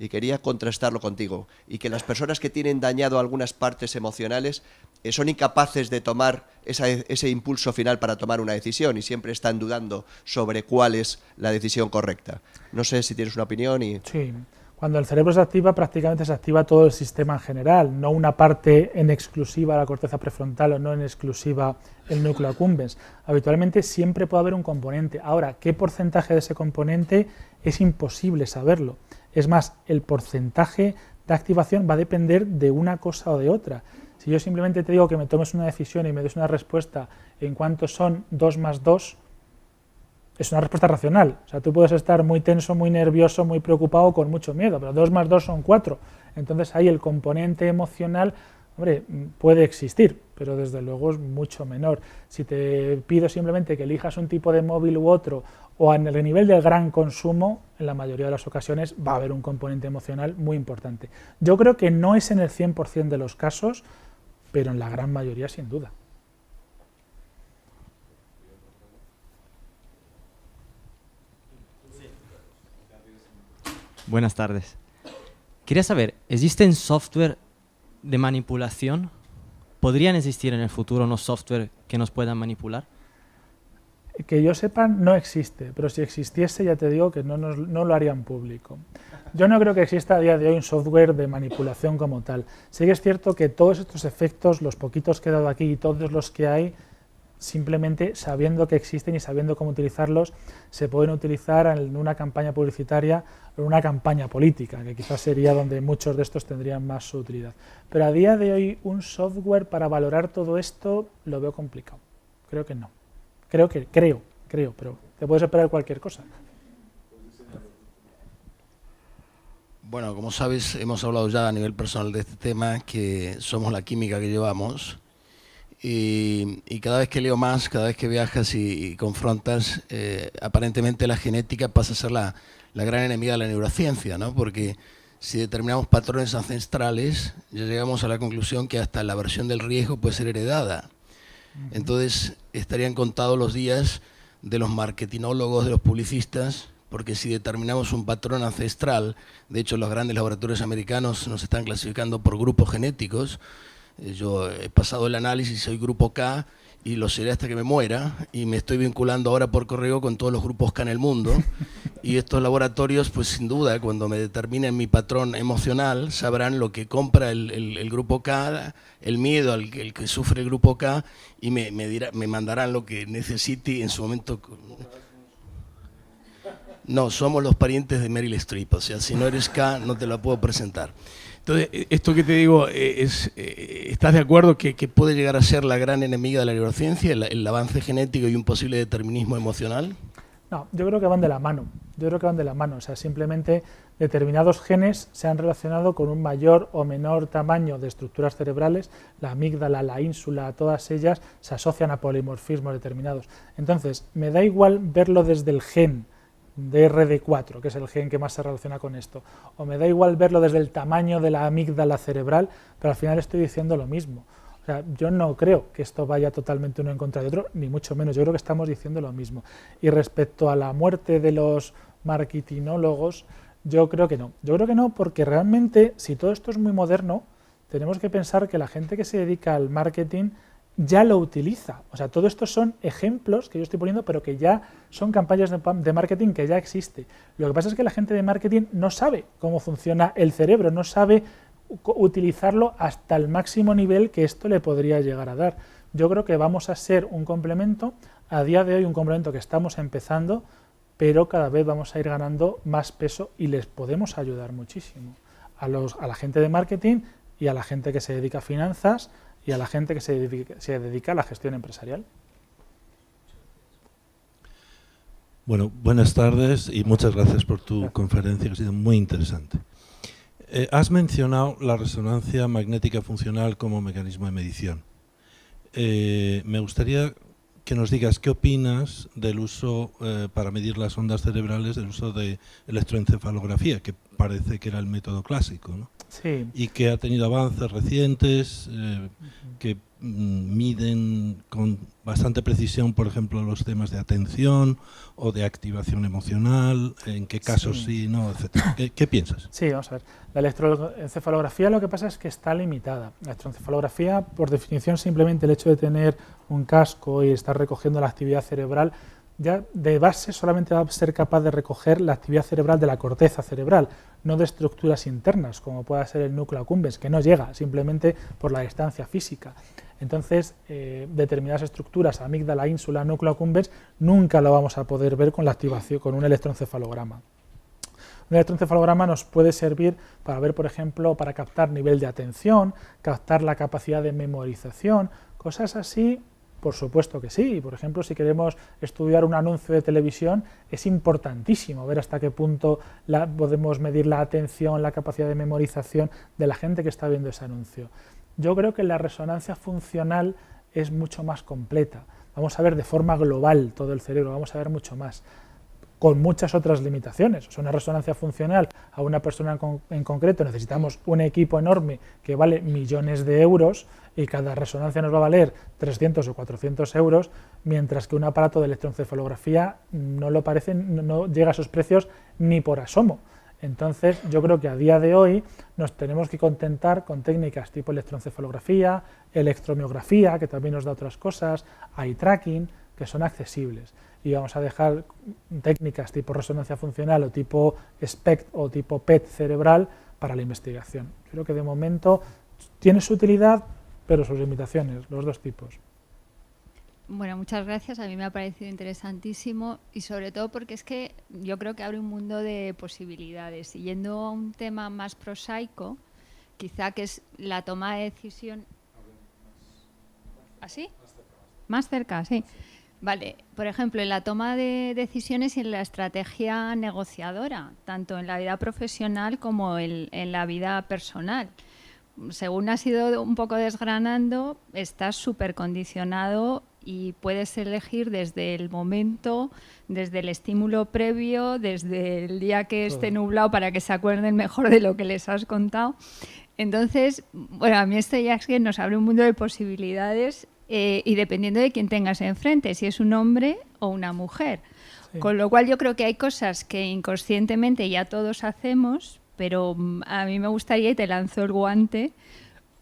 y quería contrastarlo contigo, y que las personas que tienen dañado algunas partes emocionales son incapaces de tomar ese impulso final para tomar una decisión y siempre están dudando sobre cuál es la decisión correcta. No sé si tienes una opinión. Sí. Cuando el cerebro se activa, prácticamente se activa todo el sistema en general, no una parte en exclusiva la corteza prefrontal o no en exclusiva el núcleo accumbens. Habitualmente siempre puede haber un componente. Ahora, ¿qué porcentaje de ese componente? Es imposible saberlo. Es más, el porcentaje de activación va a depender de una cosa o de otra. Si yo simplemente te digo que me tomes una decisión y me des una respuesta en cuanto son 2 más 2, es una respuesta racional. O sea, tú puedes estar muy tenso, muy nervioso, muy preocupado, con mucho miedo, pero 2 más 2 son 4. Entonces ahí el componente emocional, hombre, puede existir, pero desde luego es mucho menor. Si te pido simplemente que elijas un tipo de móvil u otro, o en el nivel del gran consumo, en la mayoría de las ocasiones va a haber un componente emocional muy importante. Yo creo que no es en el 100% de los casos, pero en la gran mayoría sin duda. Buenas tardes. Quería saber, ¿existen software de manipulación? ¿Podrían existir en el futuro unos software que nos puedan manipular? Que yo sepa, no existe, pero si existiese ya te digo que no lo harían público. Yo no creo que exista a día de hoy un software de manipulación como tal. Sí que es cierto que todos estos efectos, los poquitos que he dado aquí y todos los que hay, simplemente sabiendo que existen y sabiendo cómo utilizarlos, se pueden utilizar en una campaña publicitaria o en una campaña política, que quizás sería donde muchos de estos tendrían más su utilidad. Pero a día de hoy un software para valorar todo esto lo veo complicado. Creo que no. Creo, pero te puedes esperar cualquier cosa. Bueno, como sabes, hemos hablado ya a nivel personal de este tema, que somos la química que llevamos. Y cada vez que leo más, cada vez que viajas y confrontas, aparentemente la genética pasa a ser la gran enemiga de la neurociencia, ¿no? Porque si determinamos patrones ancestrales, ya llegamos a la conclusión que hasta la versión del riesgo puede ser heredada. Entonces estarían contados los días de los marketinólogos, de los publicistas, porque si determinamos un patrón ancestral, de hecho los grandes laboratorios americanos nos están clasificando por grupos genéticos. Yo he pasado el análisis, soy grupo K y lo seré hasta que me muera, y me estoy vinculando ahora por correo con todos los grupos K en el mundo, y estos laboratorios, pues sin duda, cuando me determinen mi patrón emocional, sabrán lo que compra el grupo K, el miedo al que sufre el grupo K, y me mandarán lo que necesite en su momento. No, somos los parientes de Meryl Streep, o sea, si no eres K no te la puedo presentar. Entonces, esto que te digo, ¿estás de acuerdo que puede llegar a ser la gran enemiga de la neurociencia, el avance genético y un posible determinismo emocional? No, yo creo que van de la mano. O sea, simplemente determinados genes se han relacionado con un mayor o menor tamaño de estructuras cerebrales. La amígdala, la ínsula, todas ellas se asocian a polimorfismos determinados. Entonces, me da igual verlo desde el gen de RD4, que es el gen que más se relaciona con esto, o me da igual verlo desde el tamaño de la amígdala cerebral, pero al final estoy diciendo lo mismo. O sea, yo no creo que esto vaya totalmente uno en contra de otro, ni mucho menos. Yo creo que estamos diciendo lo mismo. Y respecto a la muerte de los marketinólogos, yo creo que no. Yo creo que no, porque realmente, si todo esto es muy moderno, tenemos que pensar que la gente que se dedica al marketing ya lo utiliza. O sea, todo esto son ejemplos que yo estoy poniendo, pero que ya son campañas de marketing que ya existe. Lo que pasa es que la gente de marketing no sabe cómo funciona el cerebro, no sabe utilizarlo hasta el máximo nivel que esto le podría llegar a dar. Yo creo que vamos a ser un complemento, a día de hoy un complemento que estamos empezando, pero cada vez vamos a ir ganando más peso y les podemos ayudar muchísimo a la gente de marketing y a la gente que se dedica a finanzas y a la gente que se dedica a la gestión empresarial. Bueno, buenas tardes y muchas gracias por tu conferencia, que ha sido muy interesante. Has mencionado la resonancia magnética funcional como mecanismo de medición. Me gustaría que nos digas qué opinas del uso, para medir las ondas cerebrales, del uso de electroencefalografía, que parece que era el método clásico, ¿no? Sí. Y que ha tenido avances recientes que miden con bastante bastante precisión, por ejemplo, los temas de atención o de activación emocional, en qué casos sí, no, etcétera. ¿Qué piensas? Sí, vamos a ver. La electroencefalografía lo que pasa es que está limitada. La electroencefalografía, por definición, simplemente el hecho de tener un casco y estar recogiendo la actividad cerebral, ya de base solamente va a ser capaz de recoger la actividad cerebral de la corteza cerebral, no de estructuras internas, como pueda ser el núcleo accumbens, que no llega, simplemente por la distancia física. Entonces, determinadas estructuras, amígdala, ínsula, núcleo accumbens, nunca lo vamos a poder ver con la activación, con un electroencefalograma. Un electroencefalograma nos puede servir para ver, por ejemplo, para captar nivel de atención, captar la capacidad de memorización, cosas así. Por supuesto que sí. Por ejemplo, si queremos estudiar un anuncio de televisión, es importantísimo ver hasta qué punto podemos medir la atención, la capacidad de memorización de la gente que está viendo ese anuncio. Yo creo que la resonancia funcional es mucho más completa. Vamos a ver de forma global todo el cerebro, vamos a ver mucho más, con muchas otras limitaciones. O sea, una resonancia funcional a una persona en concreto necesitamos un equipo enorme que vale millones de euros y cada resonancia nos va a valer 300 o 400 euros, mientras que un aparato de electroencefalografía no llega a esos precios ni por asomo. Entonces, yo creo que a día de hoy nos tenemos que contentar con técnicas tipo electroencefalografía, electromiografía, que también nos da otras cosas, eye tracking, que son accesibles. Y vamos a dejar técnicas tipo resonancia funcional o tipo SPECT o tipo PET cerebral para la investigación. Creo que de momento tiene su utilidad, pero sus limitaciones, los dos tipos. Bueno, muchas gracias. A mí me ha parecido interesantísimo y sobre todo porque es que yo creo que abre un mundo de posibilidades. Y yendo a un tema más prosaico, quizá que es la toma de decisión... ¿Así? Más cerca, sí. Vale, por ejemplo, en la toma de decisiones y en la estrategia negociadora, tanto en la vida profesional como en la vida personal. Según has ido un poco desgranando, estás súper condicionado y puedes elegir desde el momento, desde el estímulo previo, desde el día que esté nublado para que se acuerden mejor de lo que les has contado. Entonces, bueno, a mí esto ya es que nos abre un mundo de posibilidades y dependiendo de quién tengas enfrente, si es un hombre o una mujer. Sí. Con lo cual yo creo que hay cosas que inconscientemente ya todos hacemos, pero a mí me gustaría, y te lanzo el guante,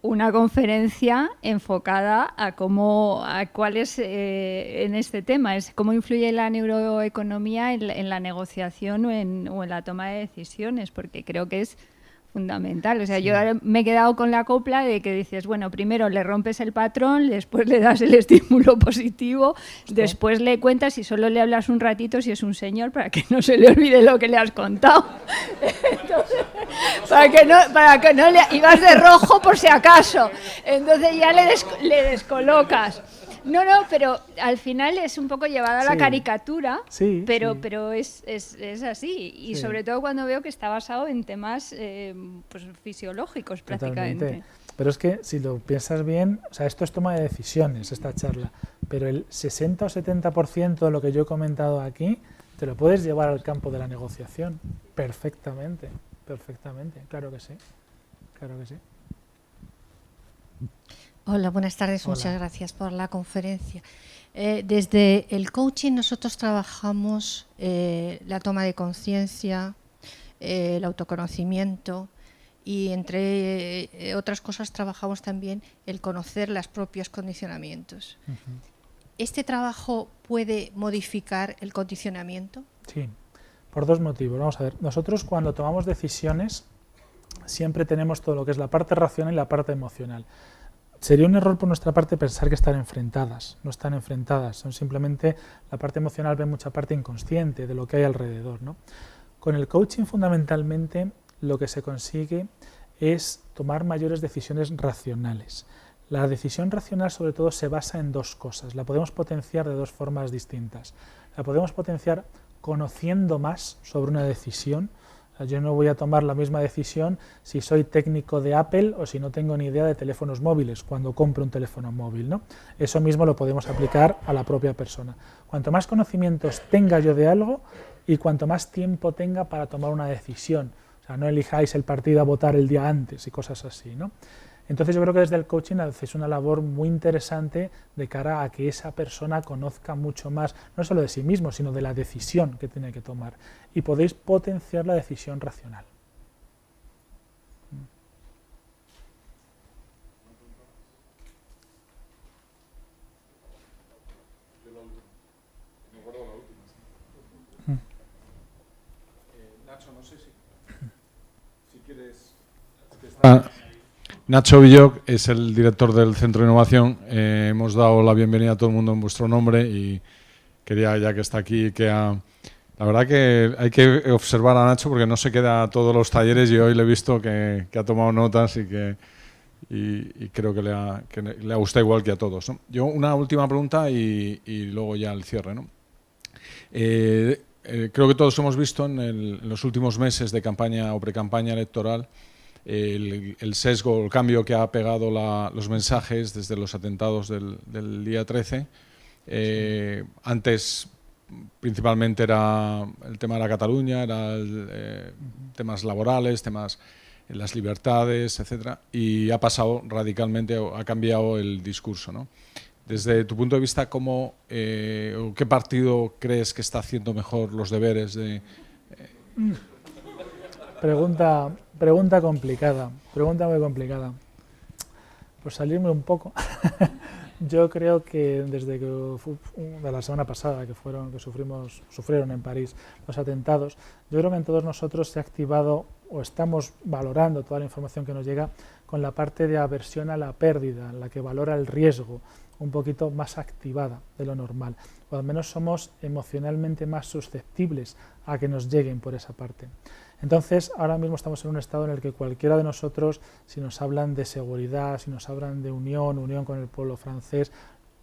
una conferencia enfocada a cuál es en este tema, es cómo influye la neuroeconomía en la negociación o en la toma de decisiones, porque creo que es fundamental. O sea, sí. Yo me he quedado con la copla de que dices, bueno, primero le rompes el patrón, después le das el estímulo positivo, después le cuentas y solo le hablas un ratito si es un señor para que no se le olvide lo que le has contado. Entonces, para que no le ibas de rojo por si acaso. Entonces ya le descolocas. No, pero al final es un poco llevada a la caricatura, pero es así. Y sobre todo cuando veo que está basado en temas pues fisiológicos prácticamente. Totalmente. Pero es que si lo piensas bien, o sea, esto es toma de decisiones, esta charla, pero el 60 o 70% de lo que yo he comentado aquí te lo puedes llevar al campo de la negociación perfectamente, claro que sí, claro que sí. Hola, buenas tardes. Hola. Muchas gracias por la conferencia. Desde el coaching nosotros trabajamos la toma de conciencia, el autoconocimiento y entre otras cosas trabajamos también el conocer los propios condicionamientos. ¿Este trabajo puede modificar el condicionamiento? Sí, por dos motivos. Vamos a ver, nosotros cuando tomamos decisiones siempre tenemos todo lo que es la parte racional y la parte emocional. Sería un error por nuestra parte pensar que están enfrentadas, no están enfrentadas, son simplemente, la parte emocional ve mucha parte inconsciente de lo que hay alrededor, ¿no? Con el coaching fundamentalmente lo que se consigue es tomar mayores decisiones racionales. La decisión racional sobre todo se basa en dos cosas, la podemos potenciar de dos formas distintas. La podemos potenciar conociendo más sobre una decisión. Yo no voy a tomar la misma decisión si soy técnico de Apple o si no tengo ni idea de teléfonos móviles cuando compro un teléfono móvil, ¿no? Eso mismo lo podemos aplicar a la propia persona. Cuanto más conocimientos tenga yo de algo y cuanto más tiempo tenga para tomar una decisión. O sea, no elijáis el partido a votar el día antes y cosas así, ¿no? Entonces yo creo que desde el coaching hacéis una labor muy interesante de cara a que esa persona conozca mucho más, no solo de sí mismo, sino de la decisión que tiene que tomar. Y podéis potenciar la decisión racional. Nacho, no sé si quieres... Nacho Villoc es el director del Centro de Innovación. Hemos dado la bienvenida a todo el mundo en vuestro nombre y quería, ya que está aquí, la verdad que hay que observar a Nacho porque no se queda a todos los talleres y hoy le he visto que ha tomado notas y creo que le ha gustado igual que a todos, ¿no? Yo una última pregunta y luego ya el cierre, ¿no? Creo que todos hemos visto en los últimos meses de campaña o precampaña electoral el sesgo, el cambio que ha pegado los mensajes desde los atentados del día 13. Antes principalmente el tema de Cataluña, temas laborales, temas en las libertades, etcétera, y ha pasado radicalmente, ha cambiado el discurso, ¿no? Desde tu punto de vista, ¿qué partido crees que está haciendo mejor los deberes de...? Pregunta complicada, pregunta muy complicada. Por salirme un poco, yo creo que desde que de la semana pasada que sufrieron en París los atentados, yo creo que en todos nosotros se ha activado o estamos valorando toda la información que nos llega con la parte de aversión a la pérdida, la que valora el riesgo, un poquito más activada de lo normal, o al menos somos emocionalmente más susceptibles a que nos lleguen por esa parte. Entonces, ahora mismo estamos en un estado en el que cualquiera de nosotros, si nos hablan de seguridad, si nos hablan de unión con el pueblo francés,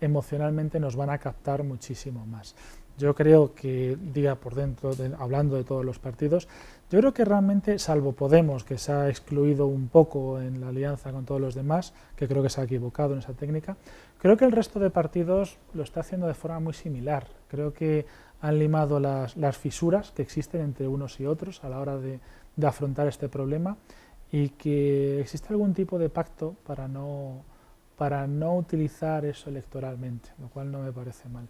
emocionalmente nos van a captar muchísimo más. Yo creo que, diga por dentro, hablando de todos los partidos, yo creo que realmente, salvo Podemos, que se ha excluido un poco en la alianza con todos los demás, que creo que se ha equivocado en esa técnica, creo que el resto de partidos lo está haciendo de forma muy similar. Creo que han limado las fisuras que existen entre unos y otros a la hora de afrontar este problema y que existe algún tipo de pacto para no utilizar eso electoralmente, lo cual no me parece mal.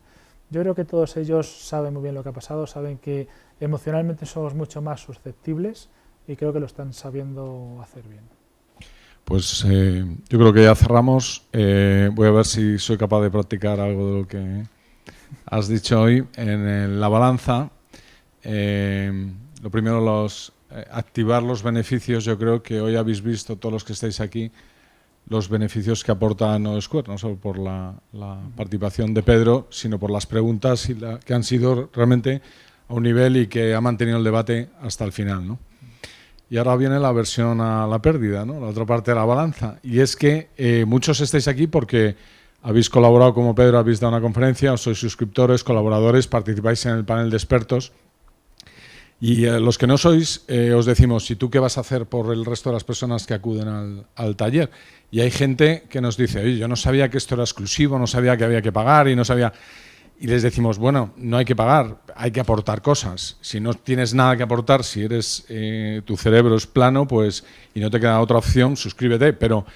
Yo creo que todos ellos saben muy bien lo que ha pasado, saben que emocionalmente somos mucho más susceptibles y creo que lo están sabiendo hacer bien. Pues yo creo que ya cerramos. Voy a ver si soy capaz de practicar algo de lo que has dicho hoy. En la balanza, lo primero, activar los beneficios. Yo creo que hoy habéis visto, todos los que estáis aquí, los beneficios que aporta No Square, no solo por la participación de Pedro, sino por las preguntas que han sido realmente a un nivel y que ha mantenido el debate hasta el final, ¿no? Y ahora viene la aversión a la pérdida, ¿no? La otra parte de la balanza. Y es que muchos estáis aquí porque habéis colaborado como Pedro, habéis dado una conferencia, os sois suscriptores, colaboradores, participáis en el panel de expertos. Y los que no sois, os decimos, ¿y tú qué vas a hacer por el resto de las personas que acuden al taller? Y hay gente que nos dice, oye, yo no sabía que esto era exclusivo, no sabía que había que pagar y no sabía... Y les decimos, bueno, no hay que pagar, hay que aportar cosas. Si no tienes nada que aportar, si eres tu cerebro es plano, pues y no te queda otra opción, suscríbete. Pero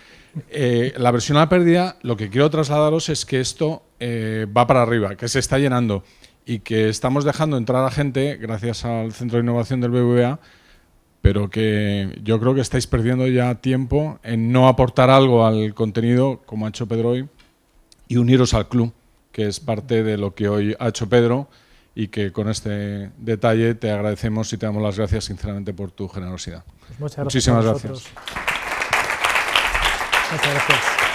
la versión a la pérdida, lo que quiero trasladaros es que esto va para arriba, que se está llenando y que estamos dejando entrar a gente, gracias al Centro de Innovación del BBVA, pero que yo creo que estáis perdiendo ya tiempo en no aportar algo al contenido, como ha hecho Pedro hoy, y uniros al club, que es parte de lo que hoy ha hecho Pedro y que con este detalle te agradecemos y te damos las gracias sinceramente por tu generosidad. Pues muchas gracias. Muchísimas gracias. Muchas gracias.